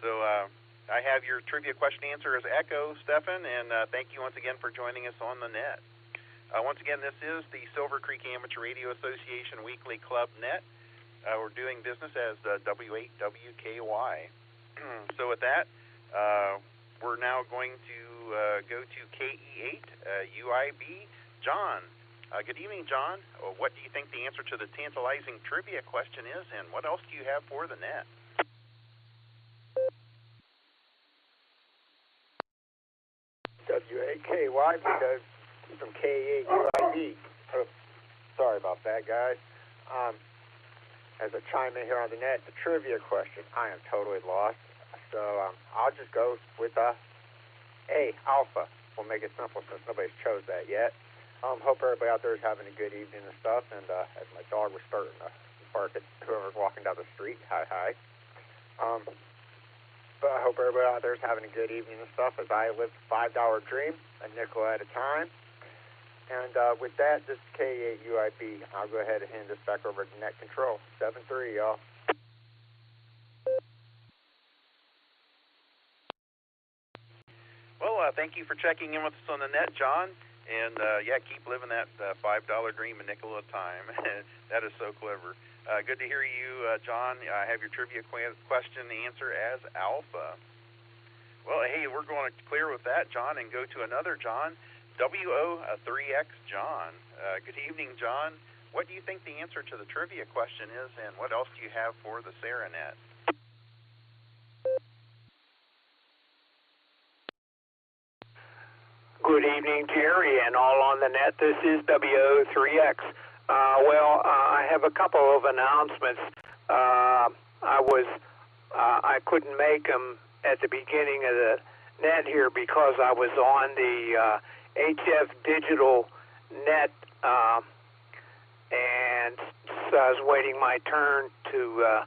So I have your trivia question answer as Echo, Stefan, and thank you once again for joining us on the net. Once again, this is the Silvercreek Amateur Radio Association Weekly Club Net. We're doing business as W8WKY. So with that, we're now going to go to KE8 UIB. John. Good evening, John. What do you think the answer to the tantalizing trivia question is, and what else do you have for the net? W8KY because from KE8 UIB. Oh, sorry about that, guys. As I chime in here on the net, the trivia question, I am totally lost. So I'll just go with A, Alpha. We'll make it simple since nobody's chose that yet. Hope everybody out there is having a good evening and stuff. And as my dog was starting to bark at whoever's walking down the street, hi. But I hope everybody out there is having a good evening and stuff as I live the $5 dream, a nickel at a time. And with that, this is KE8 UIB. I'll go ahead and hand this back over to Net Control. 7-3, y'all. Well, thank you for checking in with us on the net, John. And, yeah, keep living that $5 dream a nickel at a time. That is so clever. Good to hear you, John. I have your trivia question answer as Alpha. Well, hey, we're going to clear with that, John, and go to another John, WO3X John. Good evening, John. What do you think the answer to the trivia question is, and what else do you have for the Saranet? Good evening, Jerry, and all on the net. This is WO3X. I have a couple of announcements. I couldn't make them at the beginning of the net here because I was on the HF Digital net, and so I was waiting my turn to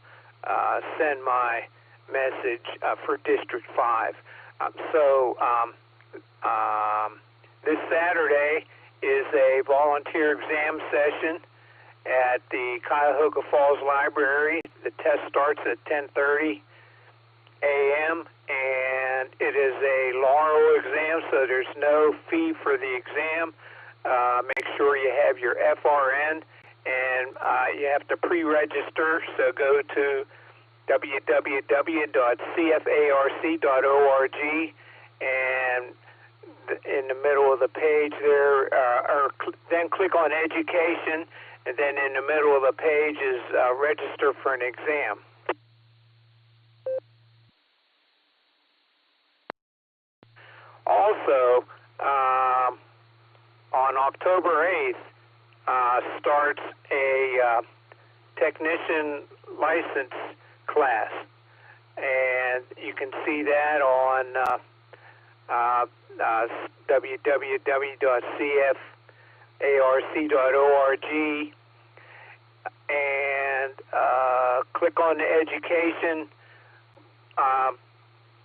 send my message for District 5. This Saturday is a volunteer exam session at the Cuyahoga Falls Library. The test starts at 10:30 a.m. and it is a Laurel exam, so there's no fee for the exam. Make sure you have your FRN, and you have to pre-register, so go to www.cfarc.org, and in the middle of the page there, then click on Education, and then in the middle of the page is Register for an exam. Also, on October 8th, starts a technician license class, and you can see that on www.cfarc.org, and click on the education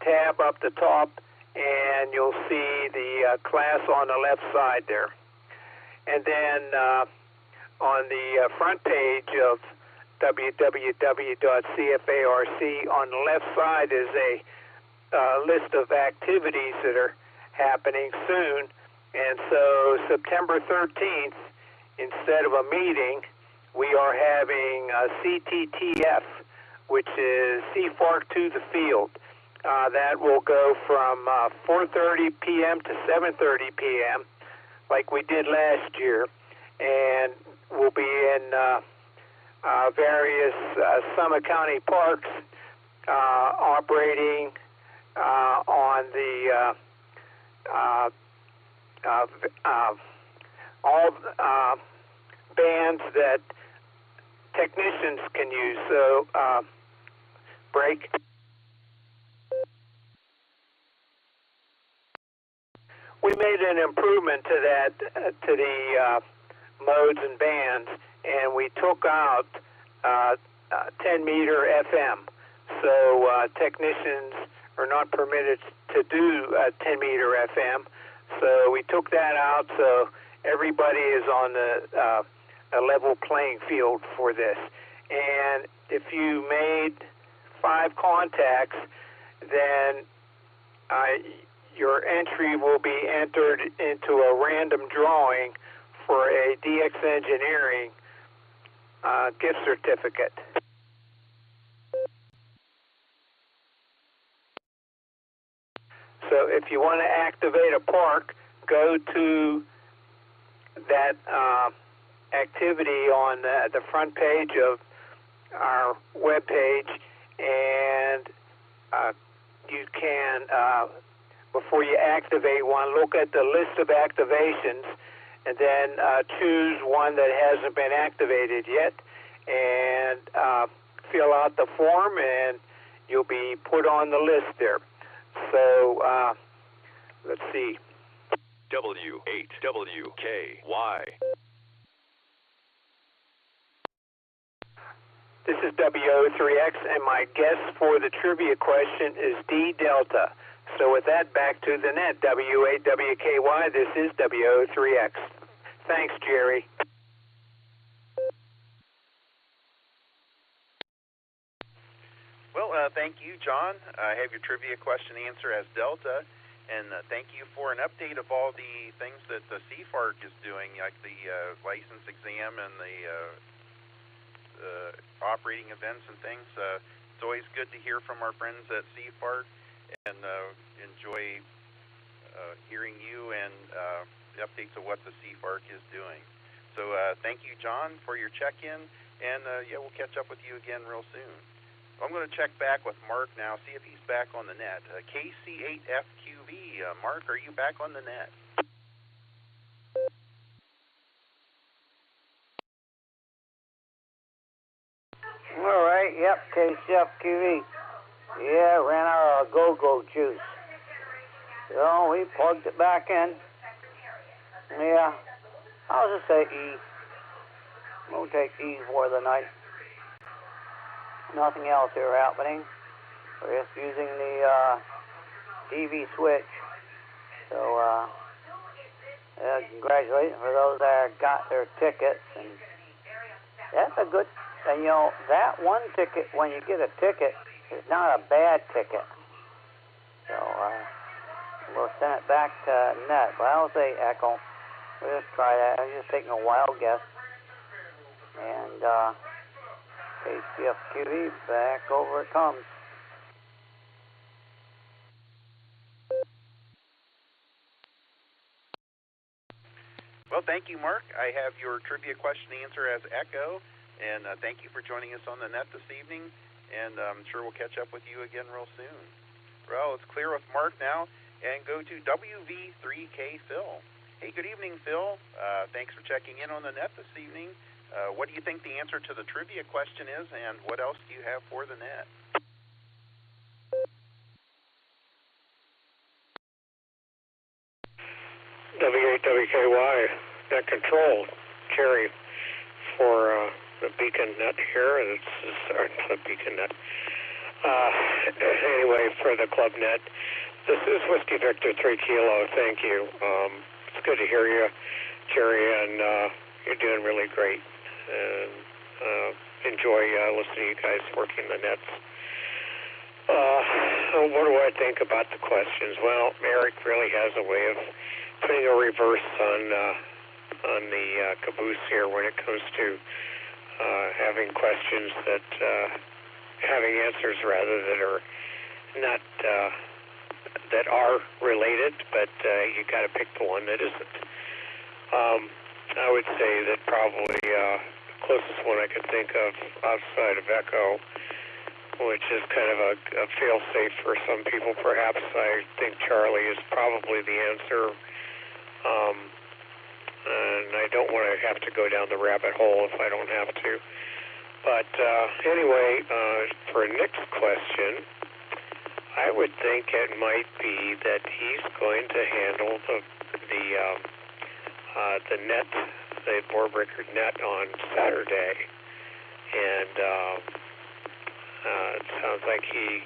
tab up the top, and you'll see the class on the left side there. And then on the front page of www.cfarc, on the left side is a list of activities that are happening soon. And so September 13th, instead of a meeting, we are having a CTTF, which is CFARC to the field. That will go from 4:30 p.m. to 7:30 p.m., like we did last year, and we'll be in various Summit County parks operating on the all bands that technicians can use. So, break. We made an improvement to that, to the modes and bands, and we took out 10-meter FM. So technicians are not permitted to do 10-meter FM. So we took that out, so everybody is on a level playing field for this. And if you made 5 contacts, then your entry will be entered into a random drawing for a DX Engineering gift certificate. So if you want to activate a park, go to that activity on the front page of our web page, and you can, before you activate one, look at the list of activations, and then choose one that hasn't been activated yet, and fill out the form, and you'll be put on the list there. So, let's see. W8WKY. This is WO3X, and my guess for the trivia question is D Delta. So with that, back to the net. W8WKY, this is WO3X. Thanks, Jerry. Well, thank you, John. I have your trivia question answer as Delta, and thank you for an update of all the things that the CFARC is doing, like the license exam and the operating events and things. It's always good to hear from our friends at CFARC, and enjoy hearing you and the updates of what the CFARC is doing. So thank you, John, for your check-in, and yeah, we'll catch up with you again real soon. I'm going to check back with Mark now, see if he's back on the net. KC8FQV, Mark, are you back on the net? All right, yep, KCFQV. Yeah, ran out of go-go juice. So we plugged it back in. Yeah, I'll just say E. We'll take E for the night. Nothing else here happening. We're just using the DV switch. So, congratulations for those that got their tickets. And that's a good, and you know, that one ticket, when you get a ticket, is not a bad ticket. So, we'll send it back to net. But I'll say echo. We'll just try that. I'm just taking a wild guess. And, KCFQV, back over it comes. Well, thank you, Mark. I have your trivia question answer as echo, and thank you for joining us on the net this evening, and I'm sure we'll catch up with you again real soon. Well, it's clear with Mark now, and go to WV3K Phil. Hey, good evening, Phil. Thanks for checking in on the net this evening. What do you think the answer to the trivia question is, and what else do you have for the net? WKY net control, Jerry, for the Beacon Net here. This is the Beacon Net. Anyway, for the Club Net, this is Whiskey Victor 3 Kilo. Thank you. It's good to hear you, Jerry, and you're doing really great. And enjoy listening to you guys working the nets. What do I think about the questions? Well, Eric really has a way of putting a reverse on the caboose here when it comes to having questions that having answers rather that are not that are related, but you got to pick the one that isn't. I would say that probably the closest one I could think of outside of Echo, which is kind of a fail-safe for some people, perhaps. I think Charlie is probably the answer. And I don't want to have to go down the rabbit hole if I don't have to. But anyway, for Nick's question, I would think it might be that he's going to handle the net, the board breaker net on Saturday, and it sounds like he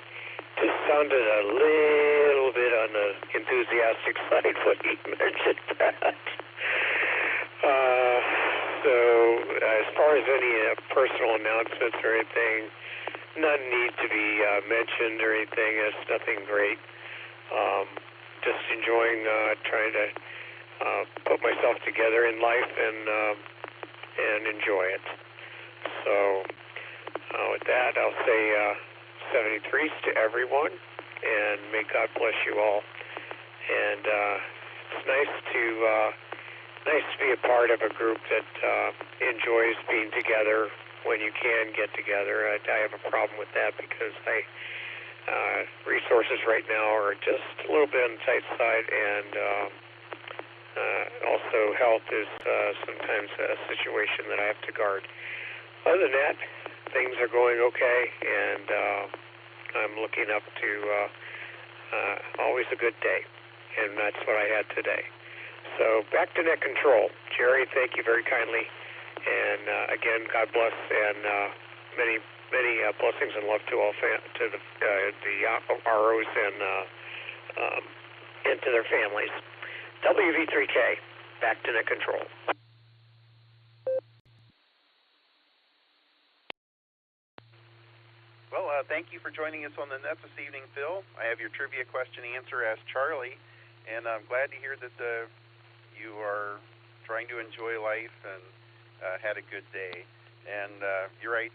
just sounded a little bit on the enthusiastic side when he mentioned that. So as far as any personal announcements or anything, none need to be mentioned or anything. It's nothing great. Just enjoying trying to put myself together in life and enjoy it. So with that, I'll say 73s to everyone, and may God bless you all. And it's nice to be a part of a group that enjoys being together when you can get together. I have a problem with that because resources right now are just a little bit on the tight side, and also health is sometimes a situation that I have to guard. Other than that, things are going okay, and I'm looking up to always a good day, and that's what I had today. So back to net control. Jerry, thank you very kindly. And again, God bless, and many blessings and love to all to the ROs and to their families. WV3K, back to net control. Well, thank you for joining us on the net this evening, Phil. I have your trivia question answer as Charlie, and I'm glad to hear that you are trying to enjoy life and had a good day. And you're right,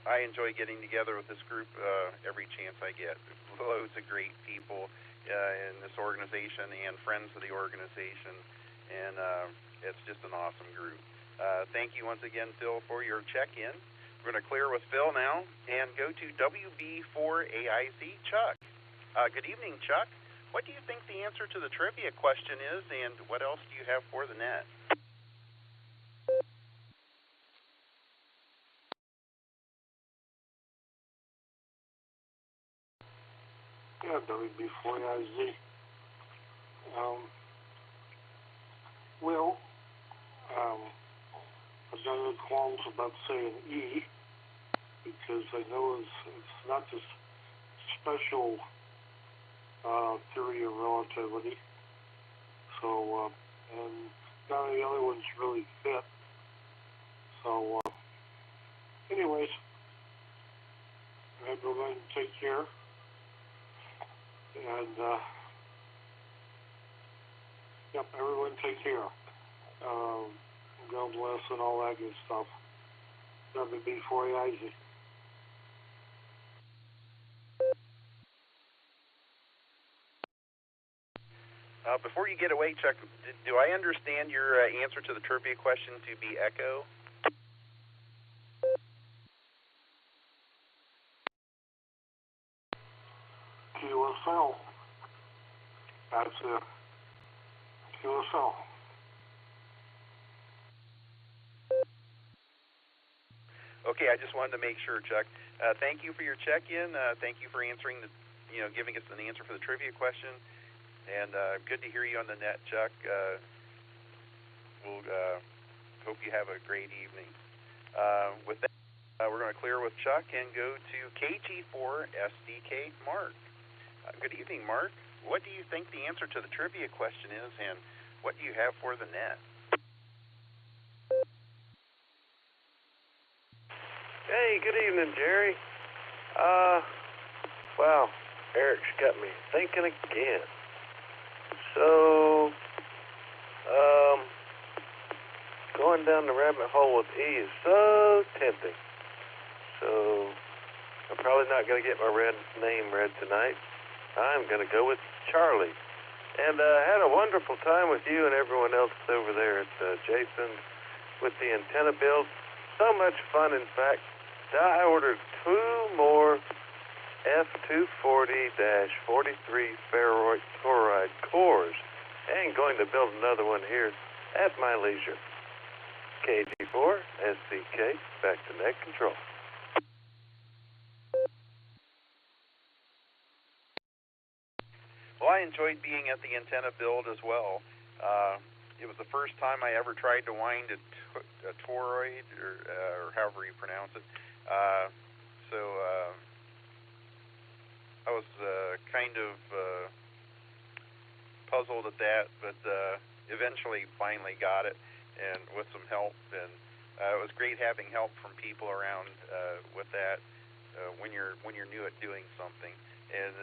I enjoy getting together with this group every chance I get. Loads of great people in this organization and friends of the organization, and it's just an awesome group. Thank you once again, Phil, for your check-in. We're going to clear with Phil now and go to WB4AIZ, Chuck. Good evening, Chuck. What do you think the answer to the trivia question is, and what else do you have for the net? Yeah, WB4AIZ. Well, I've got no qualms about saying E, because I know it's not this special theory of relativity. So, and none of the other ones really fit. So, anyways, I'm going to go ahead and take care. And, yep, everyone take care. God bless and all that good stuff. WB4AIZ. Before you get away, Chuck, do I understand your answer to the trivia question to be Echo? QSL. That's it. QSL. Okay, I just wanted to make sure, Chuck. Thank you for your check-in. Thank you for answering giving us an answer for the trivia question. And good to hear you on the net, Chuck. We'll hope you have a great evening. With that, we're going to clear with Chuck and go to KG4SDK Mark. Good evening, Mark. What do you think the answer to the trivia question is, and what do you have for the net? Hey, good evening, Jerry. Wow, Eric's got me thinking again. So, going down the rabbit hole with E is so tempting. So, I'm probably not going to get my name read tonight. I'm going to go with Charlie. And had a wonderful time with you and everyone else over there at Jason with the antenna build. So much fun, in fact. I ordered 2 more F240-43 ferroid chloride cores and going to build another one here at my leisure. KG4 SCK, back to net control. Well, I enjoyed being at the antenna build as well. It was the first time I ever tried to wind a toroid, or however you pronounce it. So I was kind of puzzled at that, but eventually finally got it, and with some help. And it was great having help from people around with that when you're new at doing something. And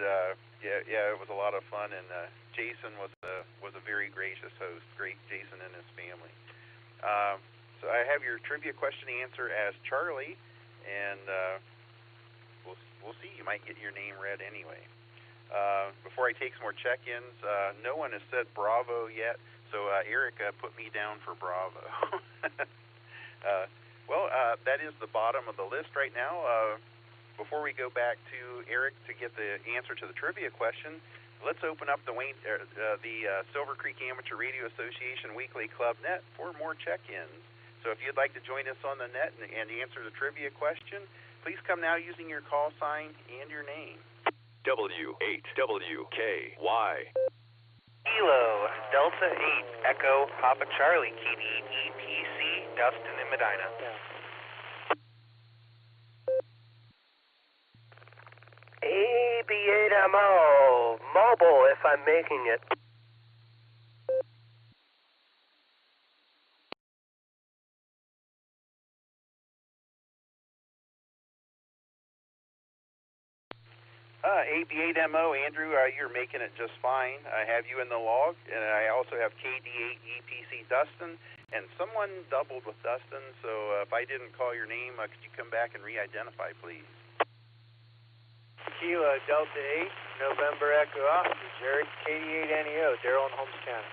yeah, it was a lot of fun. And Jason was a very gracious host. Great Jason and his family. So I have your trivia question answer as Charlie, and we'll see. You might get your name read anyway. Before I take some more check-ins, no one has said Bravo yet, so Eric put me down for Bravo. Well, that is the bottom of the list right now. Before we go back to Eric to get the answer to the trivia question, let's open up the Silvercreek Amateur Radio Association Weekly Club Net for more check-ins. So if you'd like to join us on the net and answer the trivia question, please come now using your call sign and your name. W8WKY. Kilo Delta 8 Echo Papa Charlie KDEPC Dustin and Medina. AB8MO mobile if I'm making it. AB8MO, Andrew, you're making it just fine. I have you in the log, and I also have KD8EPC Dustin, and someone doubled with Dustin, so if I didn't call your name, could you come back and re-identify, please? Kilo Delta 8, November Echo Oscar, Jerry, KD8NEO, Daryl in Holmes County.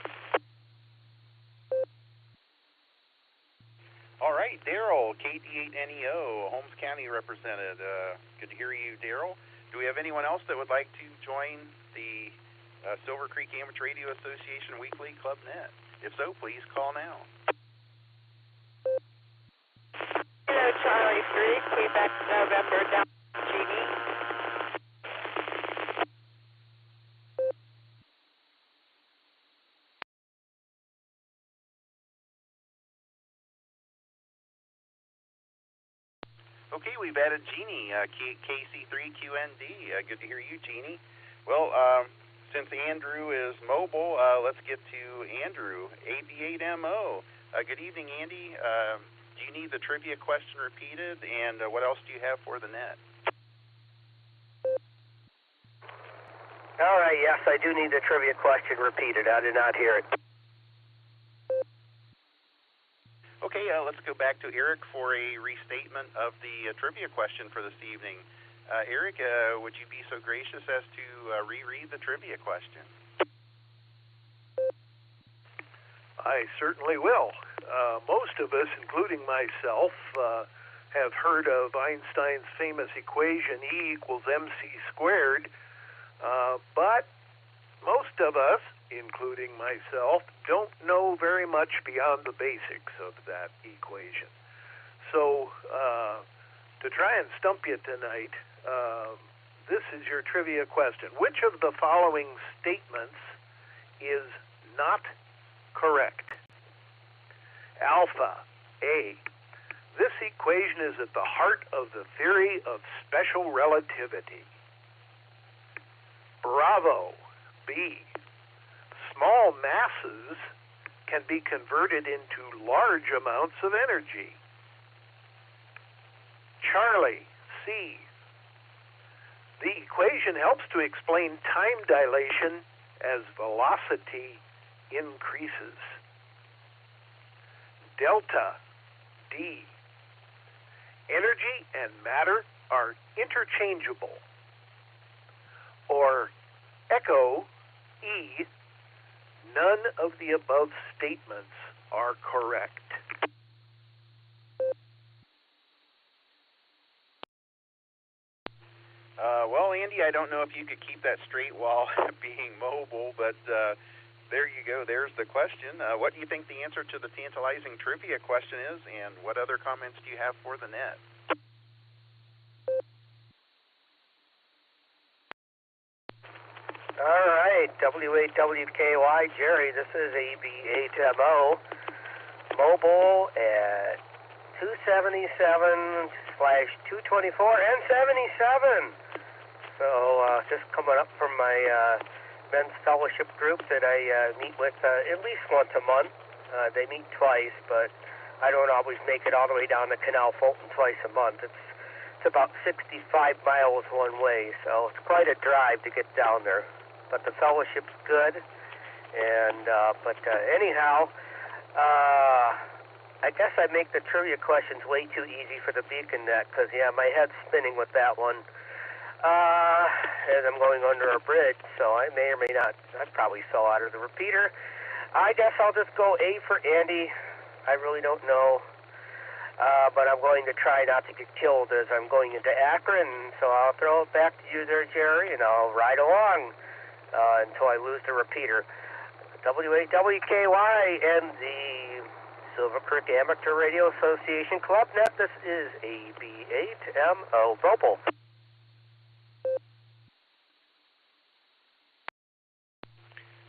All right, Daryl, KD8NEO, Holmes County represented. Good to hear you, Daryl. Do we have anyone else that would like to join the Silvercreek Amateur Radio Association Weekly Club Net? If so, please call now. Hello, Charlie 3, Quebec, November, down Genie. Okay, we've added Jeannie, KC3QND. Good to hear you, Jeannie. Well, since Andrew is mobile, let's get to Andrew, AB8MO. Good evening, Andy. Do you need the trivia question repeated, and what else do you have for the net? All right, yes, I do need the trivia question repeated. I did not hear it. Okay, let's go back to Eric for a restatement of the trivia question for this evening. Eric, would you be so gracious as to reread the trivia question? I certainly will. Most of us, including myself, have heard of Einstein's famous equation E equals mc squared, but most of us, including myself, don't know very much beyond the basics of that equation. So, to try and stump you tonight, this is your trivia question. Which of the following statements is not correct. Alpha, A. This equation is at the heart of the theory of special relativity. Bravo, B. Small masses can be converted into large amounts of energy. Charlie, C. The equation helps to explain time dilation as velocity increases. Delta, D. Energy and matter are interchangeable. Or Echo, E. None of the above statements are correct. Well, Andy, I don't know if you could keep that straight while being mobile, but there you go. There's the question. What do you think the answer to the tantalizing trivia question is, and what other comments do you have for the net? All right, W8WKY, Jerry, this is AB8MO, mobile at 277/224 and 77. So just coming up from my men's fellowship group that I meet with at least once a month. They meet twice, but I don't always make it all the way down to Canal Fulton twice a month. It's about 65 miles one way, so it's quite a drive to get down there. But the fellowship's good, and anyhow, I guess I make the trivia questions way too easy for the Beacon Net, because my head's spinning with that one. As I'm going under a bridge, so I may or may not. I probably fell out of the repeater. I guess I'll just go A for Andy. I really don't know. But I'm going to try not to get killed as I'm going into Akron, so I'll throw it back to you there, Jerry, and I'll ride along until I lose the repeater. W8WKY and the Silvercreek Amateur Radio Association Club Net. This is AB8MO Mobile.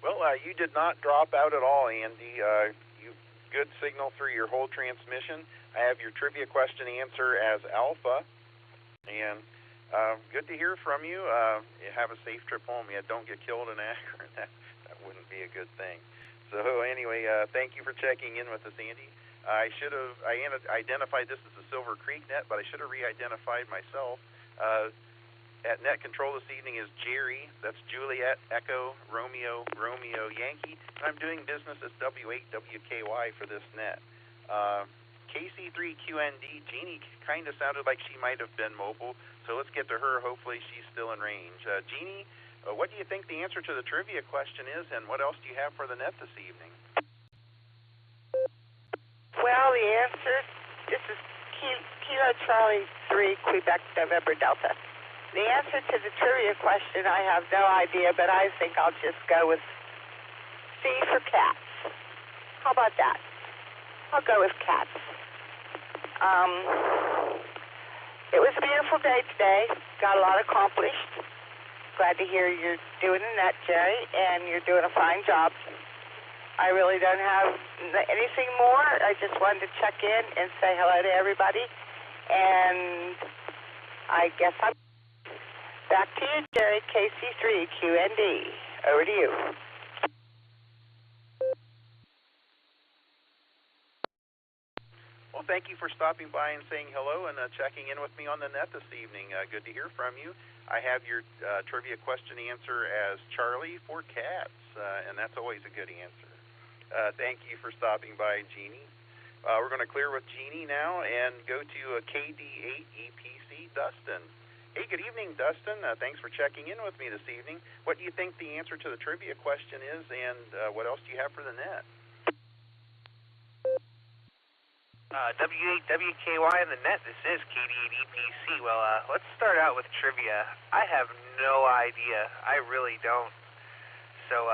Well, you did not drop out at all, Andy. You good signal through your whole transmission. I have your trivia question answer as Alpha, and good to hear from you. You have a safe trip home. Don't get killed in Akron. That wouldn't be a good thing. So anyway, thank you for checking in with us, Andy. I identified this as the Silvercreek net, but I should have re-identified myself. At net control this evening is Jerry. That's Juliet, Echo, Romeo, Romeo, Yankee. And I'm doing business as W8WKY for this net. KC3QND, Jeannie kind of sounded like she might have been mobile, so let's get to her. Hopefully she's still in range. Jeannie, what do you think the answer to the trivia question is, and what else do you have for the net this evening? Well, the answer, this is Kilo Charlie 3, Quebec, November, Delta. The answer to the trivia question, I have no idea, but I think I'll just go with C for cats. How about that? I'll go with cats. It was a beautiful day today. Got a lot accomplished. Glad to hear you're doing the net, Jerry, and you're doing a fine job. I really don't have anything more. I just wanted to check in and say hello to everybody. And I guess I'm back to you, Jerry, KC3QND. Over to you. Well, thank you for stopping by and saying hello and checking in with me on the net this evening. Good to hear from you. I have your trivia question answer as Charlie for cats, and that's always a good answer. Thank you for stopping by, Jeannie. We're going to clear with Jeannie now and go to KD8EPC, Dustin. Hey, good evening, Dustin. Thanks for checking in with me this evening. What do you think the answer to the trivia question is, and what else do you have for the net? W8WKY in the net. This is KD8EPC. Well, let's start out with trivia. I have no idea. I really don't. So,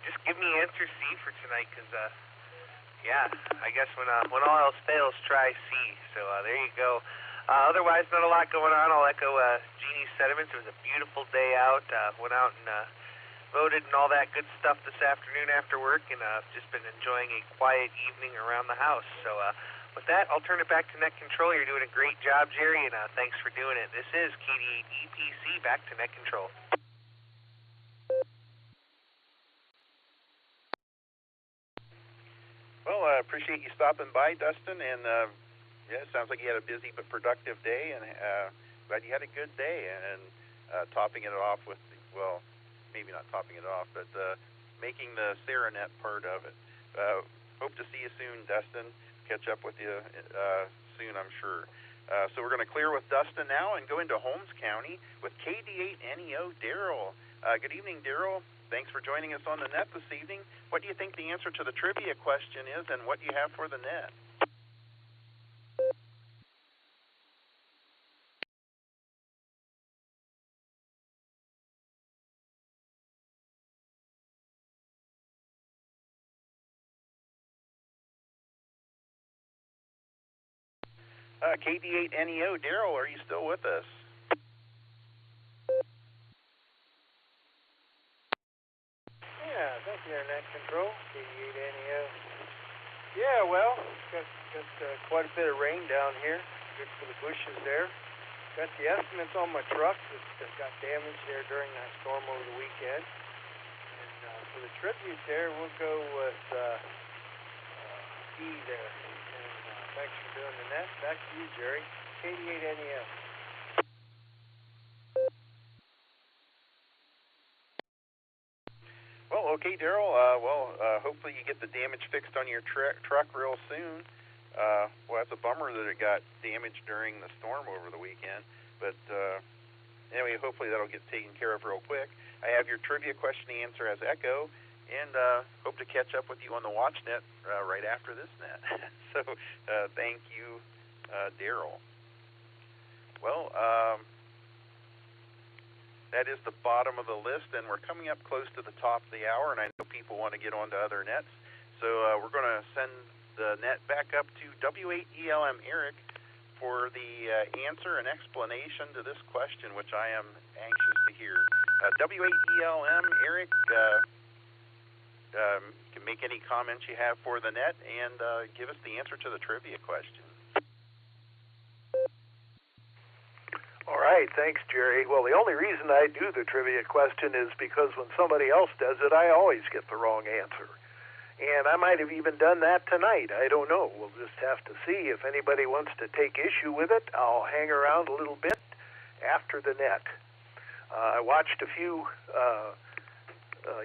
just give me answer C for tonight, because, I guess when all else fails, try C. So, there you go. Otherwise, not a lot going on. I'll echo Jeannie's sentiments. It was a beautiful day out. Went out and voted and all that good stuff this afternoon after work, and just been enjoying a quiet evening around the house. So with that, I'll turn it back to Net Control. You're doing a great job, Jerry, and thanks for doing it. This is KD8 EPC, back to Net Control. Well, I appreciate you stopping by, Dustin, and yeah, it sounds like you had a busy but productive day, and glad you had a good day, and topping it off with, well, maybe not topping it off, but making the SaraNet part of it. Hope to see you soon, Dustin. Catch up with you soon, I'm sure. So we're going to clear with Dustin now and go into Holmes County with KD8NEO Daryl. Good evening, Daryl. Thanks for joining us on the net this evening. What do you think the answer to the trivia question is, and what do you have for the net? KD8NEO, Daryl, are you still with us? Yeah, thank you, Net Control, KD8NEO. Yeah, well, got quite a bit of rain down here. Good for the bushes there. Got the estimates on my truck that got damaged there during that storm over the weekend. And for the tribute there, we'll go with E there. Thanks for doing the net. Back to you, Jerry. KD8NEO. Well, okay, Daryl. Hopefully you get the damage fixed on your truck real soon. Well, that's a bummer that it got damaged during the storm over the weekend. But anyway, hopefully that'll get taken care of real quick. I have your trivia question answer as Echo, and hope to catch up with you on the WatchNet right after this net. So thank you, Daryl. Well, that is the bottom of the list, and we're coming up close to the top of the hour, and I know people want to get on to other nets. So we're going to send the net back up to W8ELM Eric for the answer and explanation to this question, which I am anxious to hear. W8ELM Eric, can make any comments you have for the net and give us the answer to the trivia question. All right, thanks, Jerry. Well, the only reason I do the trivia question is because when somebody else does it, I always get the wrong answer. And I might have even done that tonight. I don't know. We'll just have to see. If anybody wants to take issue with it, I'll hang around a little bit after the net. I watched a few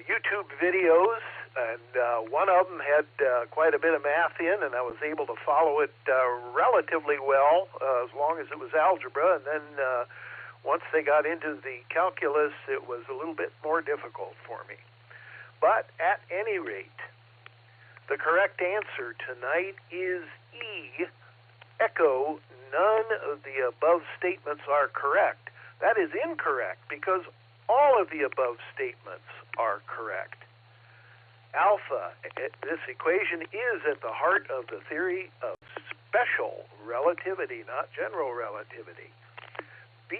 YouTube videos, and one of them had quite a bit of math in, and I was able to follow it relatively well, as long as it was algebra. And then once they got into the calculus, it was a little bit more difficult for me. But at any rate, the correct answer tonight is E, Echo. None of the above statements are correct. That is incorrect because all of the above statements are correct. Alpha, this equation is at the heart of the theory of special relativity, not general relativity. B,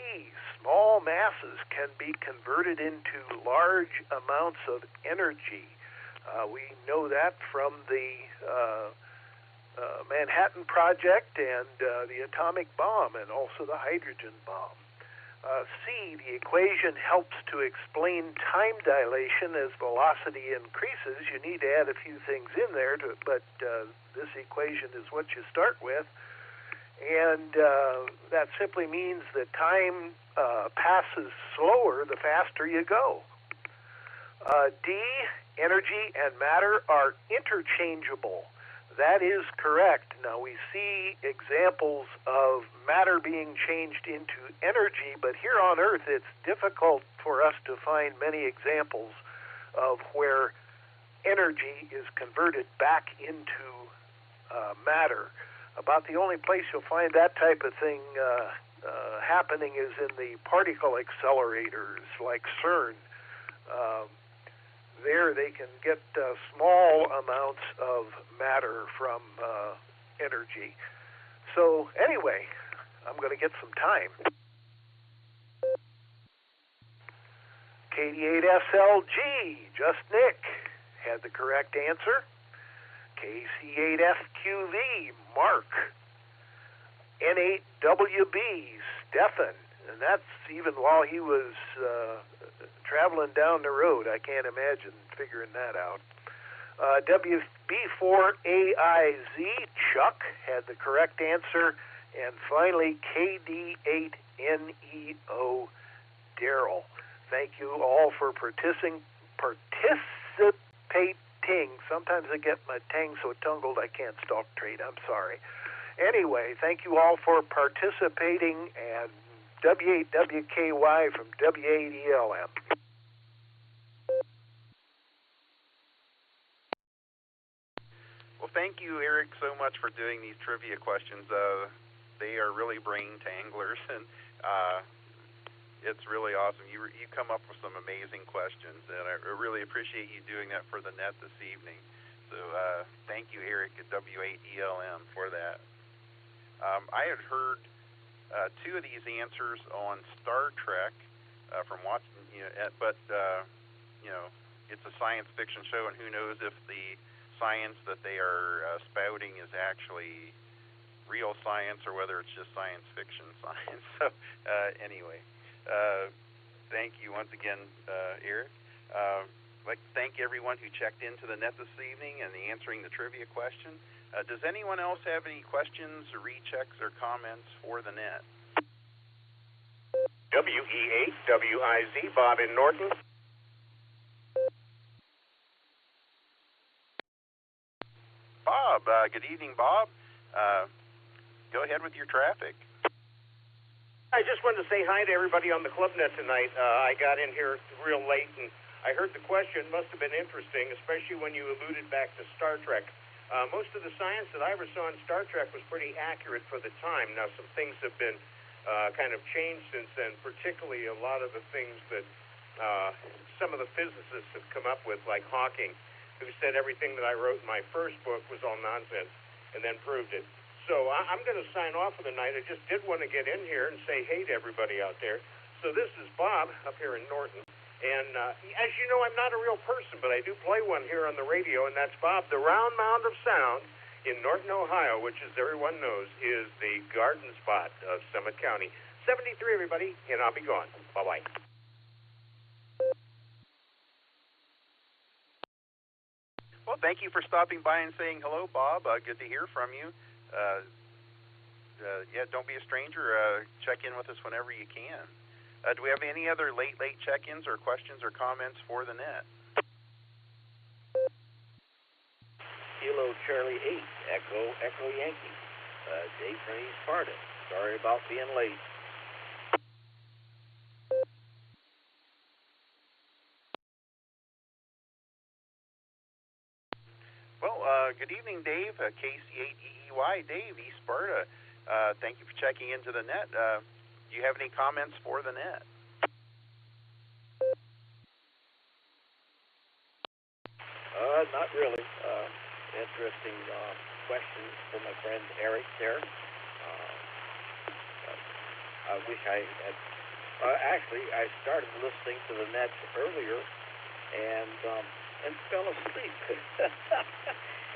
small masses can be converted into large amounts of energy. We know that from the Manhattan Project and the atomic bomb, and also the hydrogen bomb. C, the equation helps to explain time dilation as velocity increases. You need to add a few things in there, but this equation is what you start with. And that simply means that time passes slower the faster you go. D, energy and matter are interchangeable. That is correct. Now, we see examples of matter being changed into energy, but here on Earth it's difficult for us to find many examples of where energy is converted back into matter. About the only place you'll find that type of thing happening is in the particle accelerators like CERN. There they can get small amounts of matter from energy. So anyway, I'm going to get some time. KD8SLG, just Nick, had the correct answer. KC8FQV, Mark. N8WB, Stefan, and that's even while he was traveling down the road. I can't imagine figuring that out. WB4AIZ, Chuck, had the correct answer. And finally, KD8NEO, Daryl. Thank you all for participating. Sometimes I get my tang so tangled I can't stalk trade. I'm sorry. Anyway, thank you all for participating, and W8WKY from W8ELM. Well, thank you, Eric, so much for doing these trivia questions. They are really brain tanglers, and it's really awesome. You come up with some amazing questions, and I really appreciate you doing that for the net this evening. So thank you, Eric, at W8ELM for that. I had heard two of these answers on Star Trek from watching, but it's a science fiction show, and who knows if the science that they are spouting is actually real science or whether it's just science fiction science. So anyway, thank you once again, Eric. I'd like to thank everyone who checked into the net this evening and answering the trivia question. Does anyone else have any questions, rechecks, or comments for the net? WE8WIZ, Bob in Norton. Bob, good evening, Bob. Go ahead with your traffic. I just wanted to say hi to everybody on the club net tonight. I got in here real late, and I heard the question. Must have been interesting, especially when you alluded back to Star Trek. Most of the science that I ever saw in Star Trek was pretty accurate for the time. Now, some things have been kind of changed since then, particularly a lot of the things that some of the physicists have come up with, like Hawking, who said everything that I wrote in my first book was all nonsense, and then proved it. So I'm going to sign off for the night. I just did want to get in here and say hey to everybody out there. So this is Bob up here in Norton. And as you know, I'm not a real person, but I do play one here on the radio, and that's Bob, the round mound of sound in Norton, Ohio, which, as everyone knows, is the garden spot of Summit County. 73, everybody, and I'll be gone. Bye-bye. Well, thank you for stopping by and saying hello, Bob. Good to hear from you. Don't be a stranger. Check in with us whenever you can. Do we have any other late check-ins or questions or comments for the net? Kilo Charlie 8, Echo Yankee. Dave from East Sparta. Sorry about being late. Well, good evening, Dave. KC8EEY, Dave, East Sparta. Thank you for checking into the net. Do you have any comments for the net? Not really. Interesting questions from my friend Eric there. I wish I had. Actually, I started listening to the nets earlier and fell asleep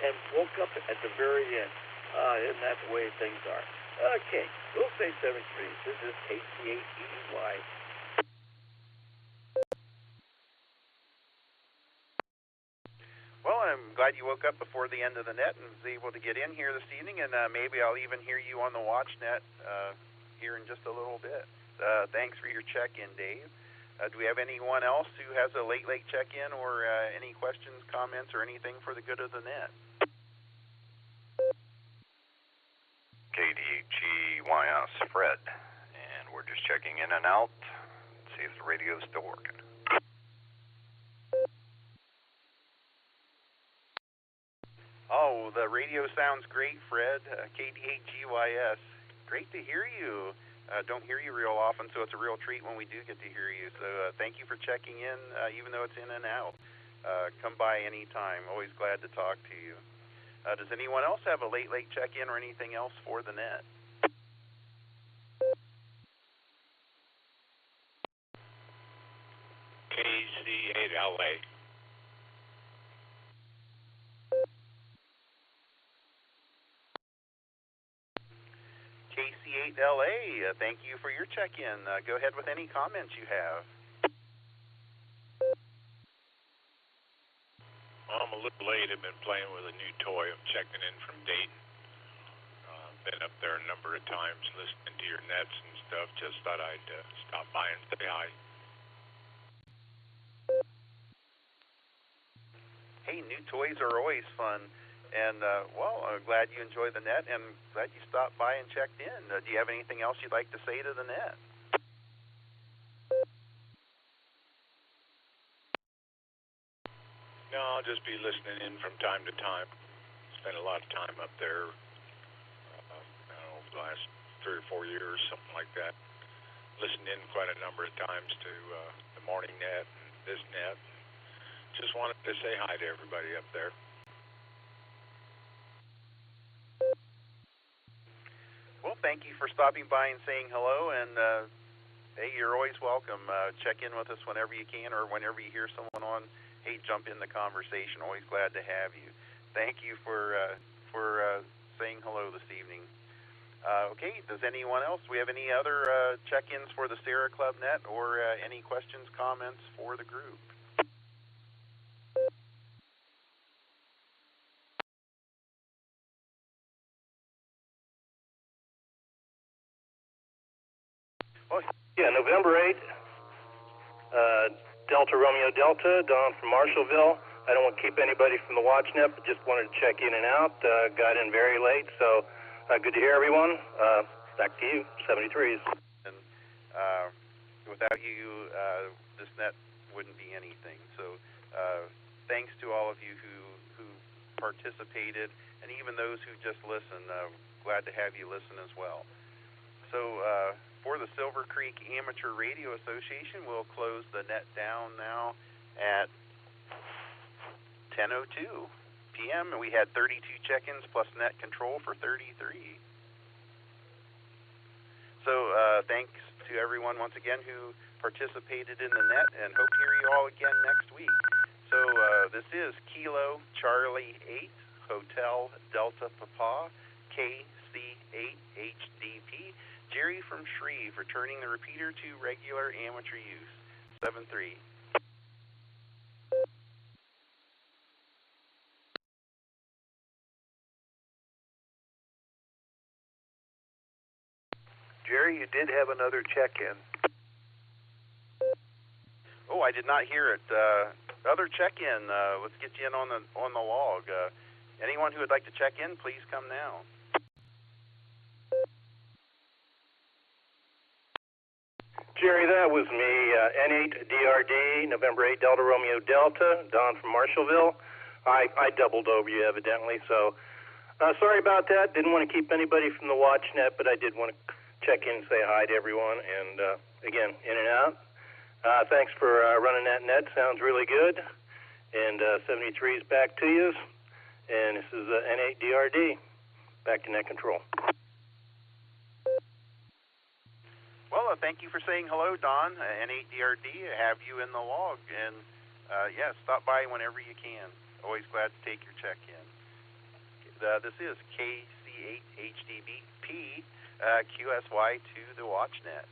and woke up at the very end. Isn't that the way things are? Okay, we'll say 73. This is KC8EY. Well, I'm glad you woke up before the end of the net and was able to get in here this evening, and maybe I'll even hear you on the watch net here in just a little bit. Thanks for your check-in, Dave. Do we have anyone else who has a late check-in or any questions, comments, or anything for the good of the net? KDGYS, Fred, and we're just checking in and out, see if the radio is still working. Oh, the radio sounds great, Fred. KD8GYS. Great to hear you. Don't hear you real often, so it's a real treat when we do get to hear you. So thank you for checking in, even though it's in and out. Come by anytime. Always glad to talk to you. Does anyone else have a late check-in or anything else for the net? KC8LA. KC8LA, thank you for your check-in. Go ahead with any comments you have. Well, I'm a little late. I've been playing with a new toy. I'm checking in from Dayton. Been up there a number of times listening to your nets and stuff. Just thought I'd stop by and say hi. Hey, new toys are always fun. And, well, I'm glad you enjoy the net and glad you stopped by and checked in. Do you have anything else you'd like to say to the net? No, I'll just be listening in from time to time. Spent a lot of time up there, the last 3 or 4 years, something like that. Listened in quite a number of times to the morning net and this net. Just wanted to say hi to everybody up there. Well, thank you for stopping by and saying hello, and hey, you're always welcome. Check in with us whenever you can or whenever you hear someone on. Hey, jump in the conversation. Always glad to have you. Thank you for saying hello this evening. Okay, does anyone else? Do we have any other check-ins for the Sierra Club Net or any questions, comments for the group? Oh, yeah, November 8th, Delta Romeo Delta, Don from Marshallville. I don't want to keep anybody from the WatchNet, but just wanted to check in and out. Got in very late, so good to hear everyone. Back to you, 73s. And without you, this net wouldn't be anything. So thanks to all of you who participated, and even those who just listened. Glad to have you listen as well. So for the Silvercreek Amateur Radio Association, we'll close the net down now at 10:02 p.m. and we had 32 check-ins plus net control for 33. So thanks to everyone once again who participated in the net, and hope to hear you all again next week. So this is Kilo Charlie 8 Hotel Delta Papa KC8 HDP. Jerry from Shreve returning the repeater to regular amateur use. 7-3. Jerry, you did have another check-in. Oh, I did not hear it. Other check-in. Let's get you in on the log. Anyone who would like to check in, please come now. Jerry, that was me. N8DRD, November 8 Delta Romeo Delta, Don from Marshallville. I doubled over you evidently, so sorry about that. Didn't want to keep anybody from the WatchNet, but I did want to check in and say hi to everyone. And again, in and out. Thanks for running that net. Sounds really good. And 73 is back to you. And this is N8DRD. Back to net control. Well, thank you for saying hello, Don. N8DRD, have you in the log. And, yeah, stop by whenever you can. Always glad to take your check-in. This is KC8HDBP, QSY to the WatchNet.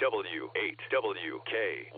W8WKY.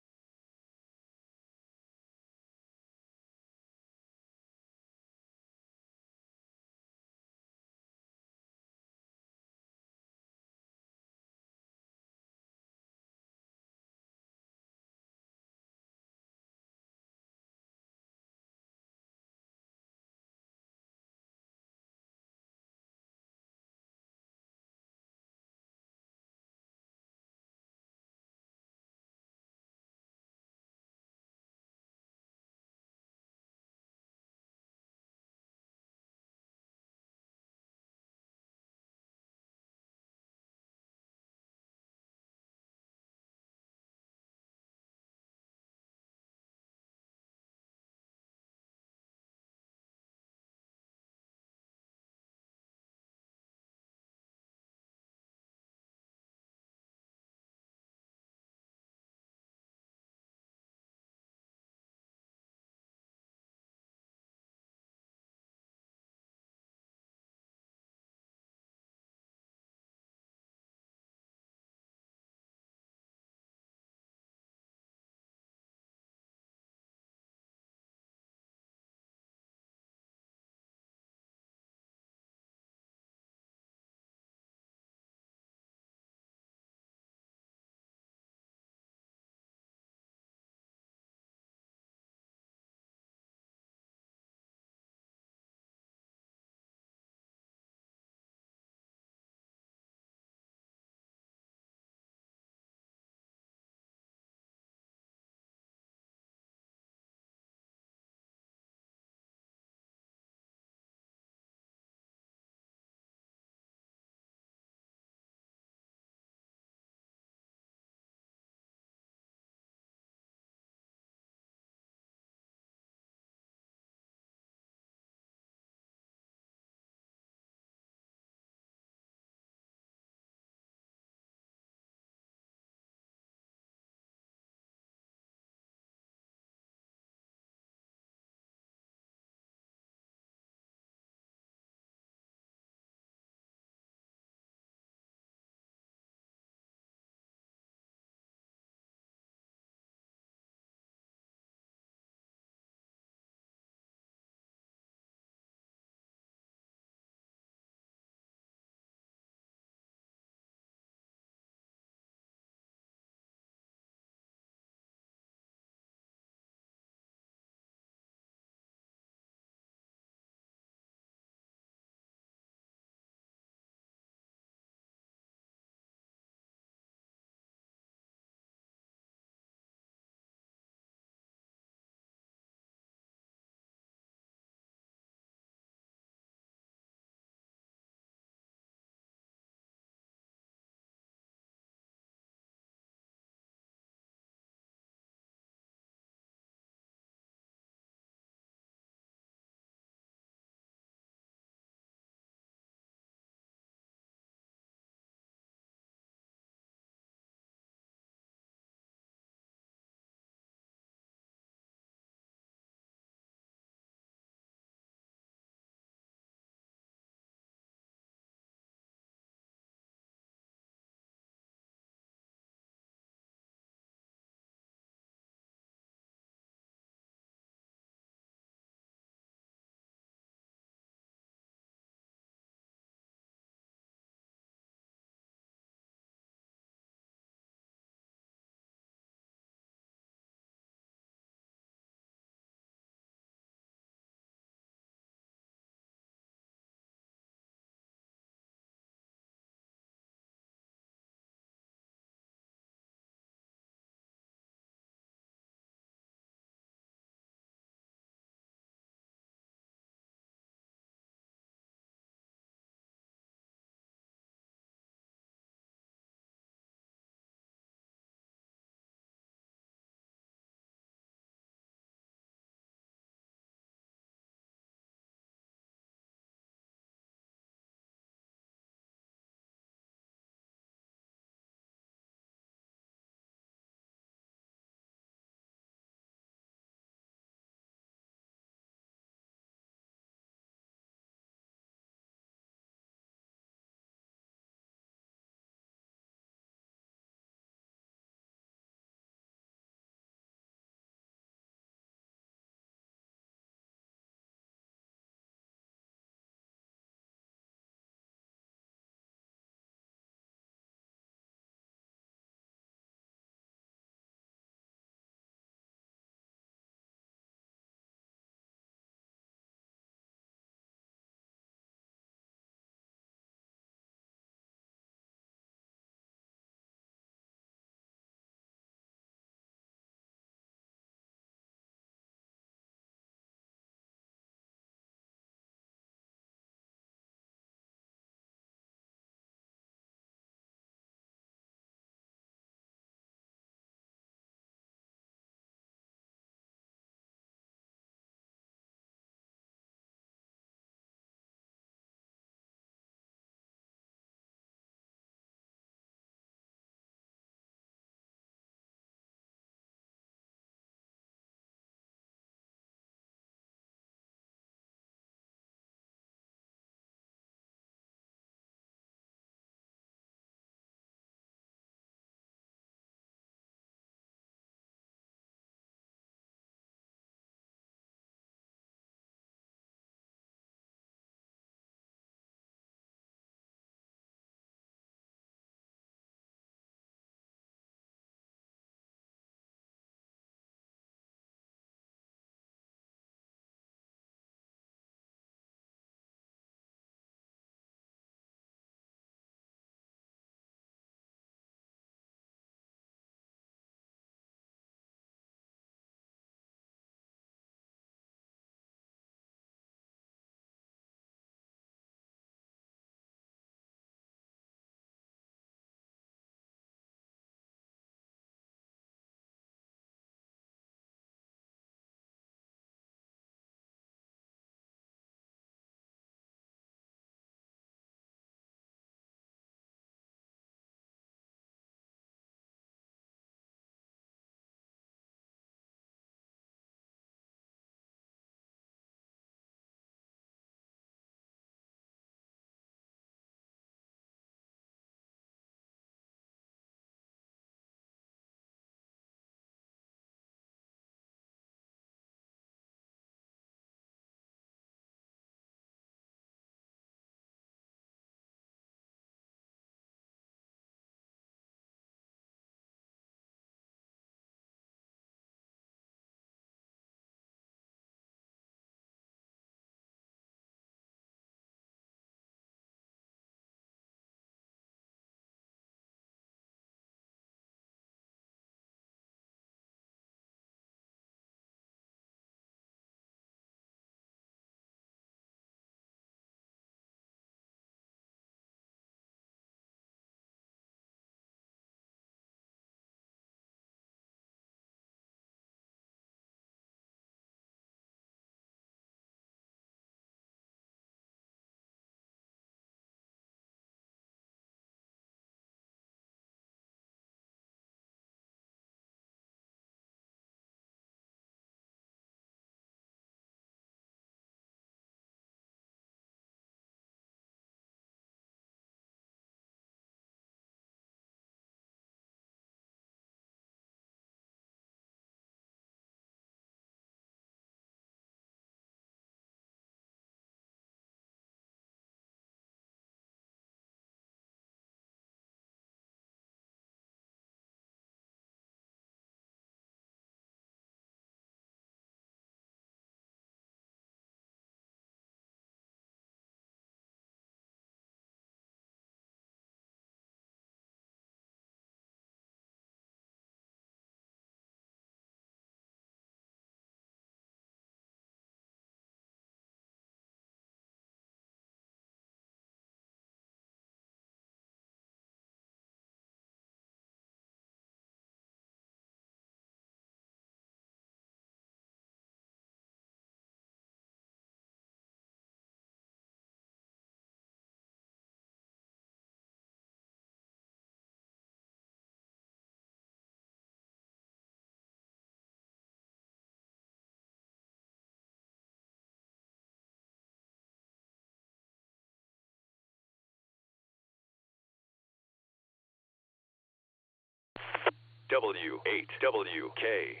W8WKY.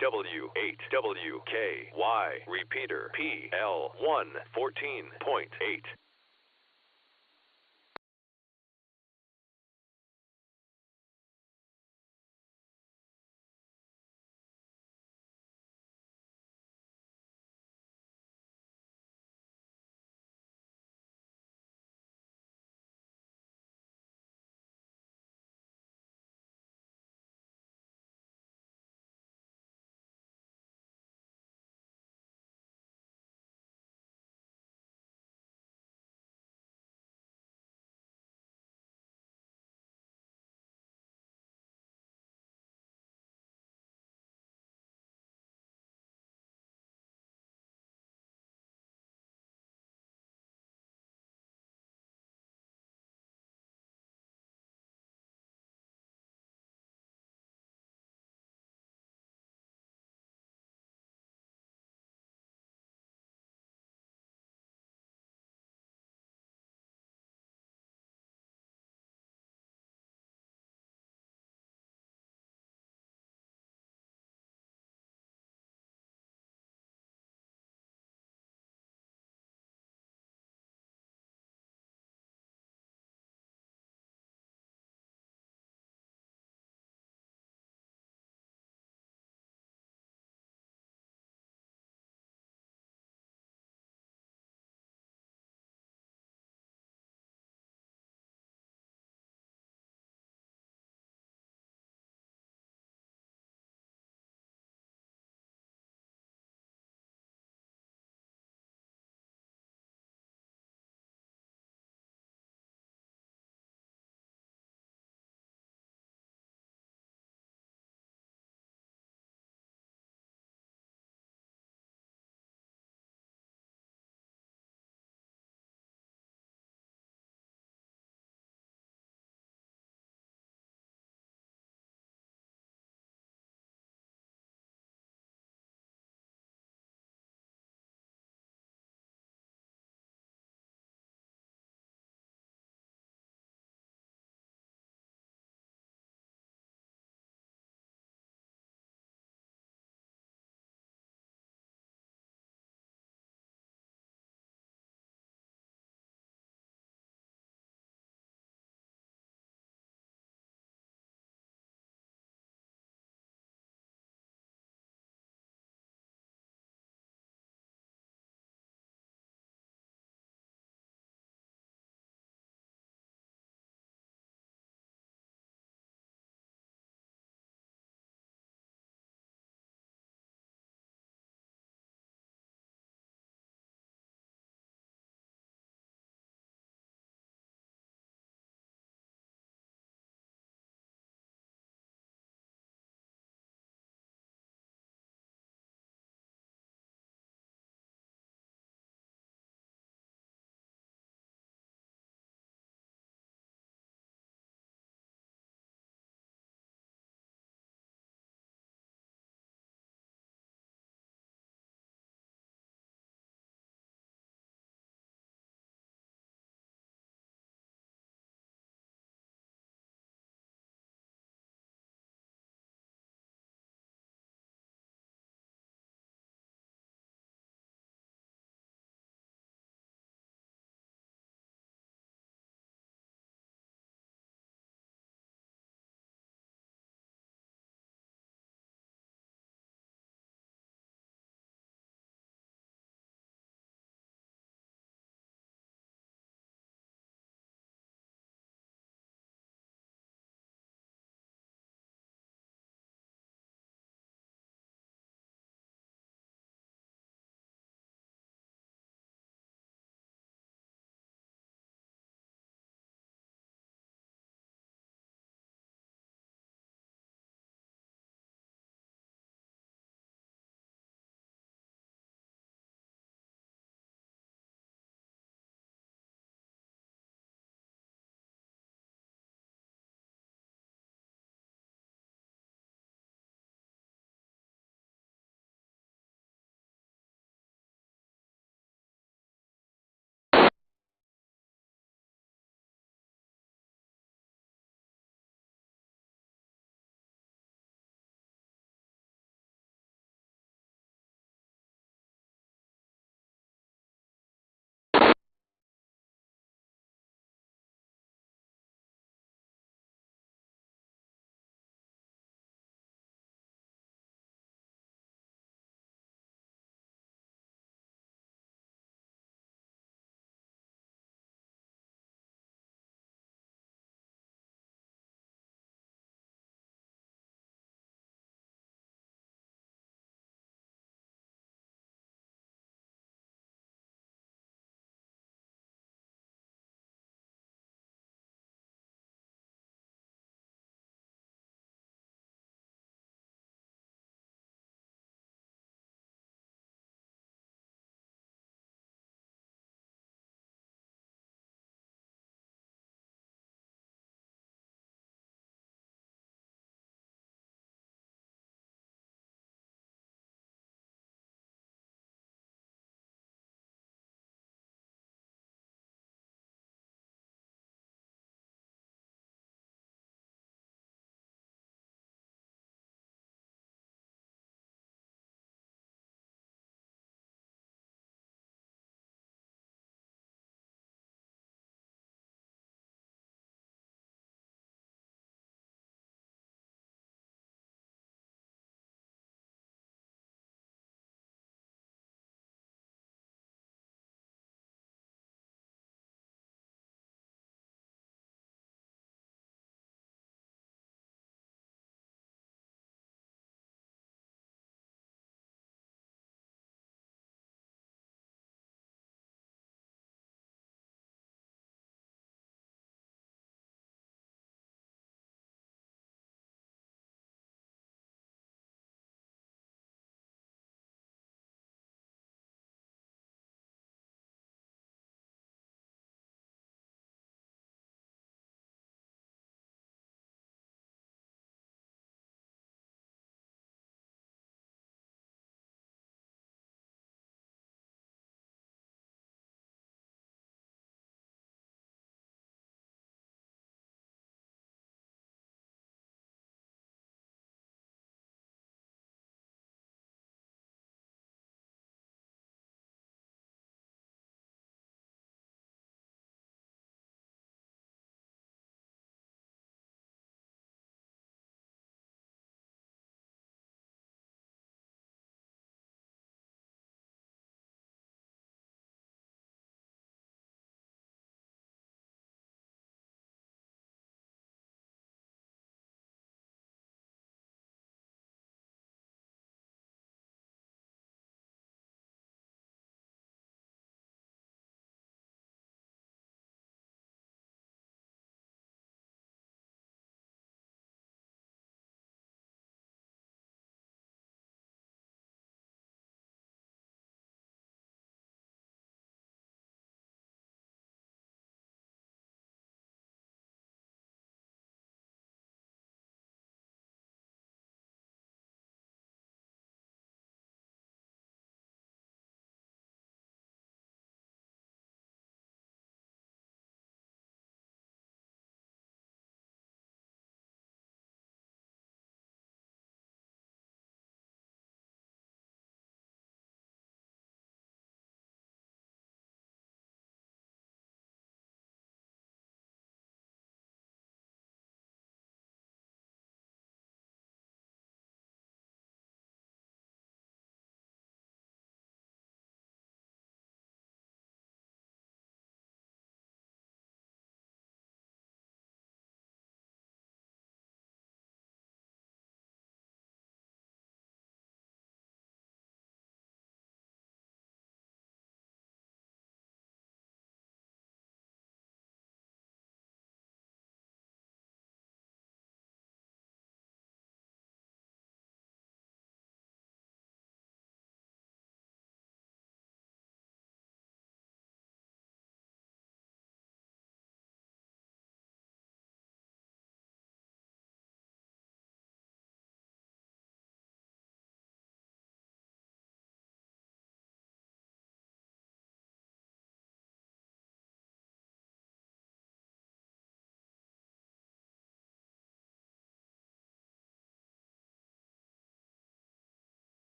W8WKY. Repeater PL1 14.8.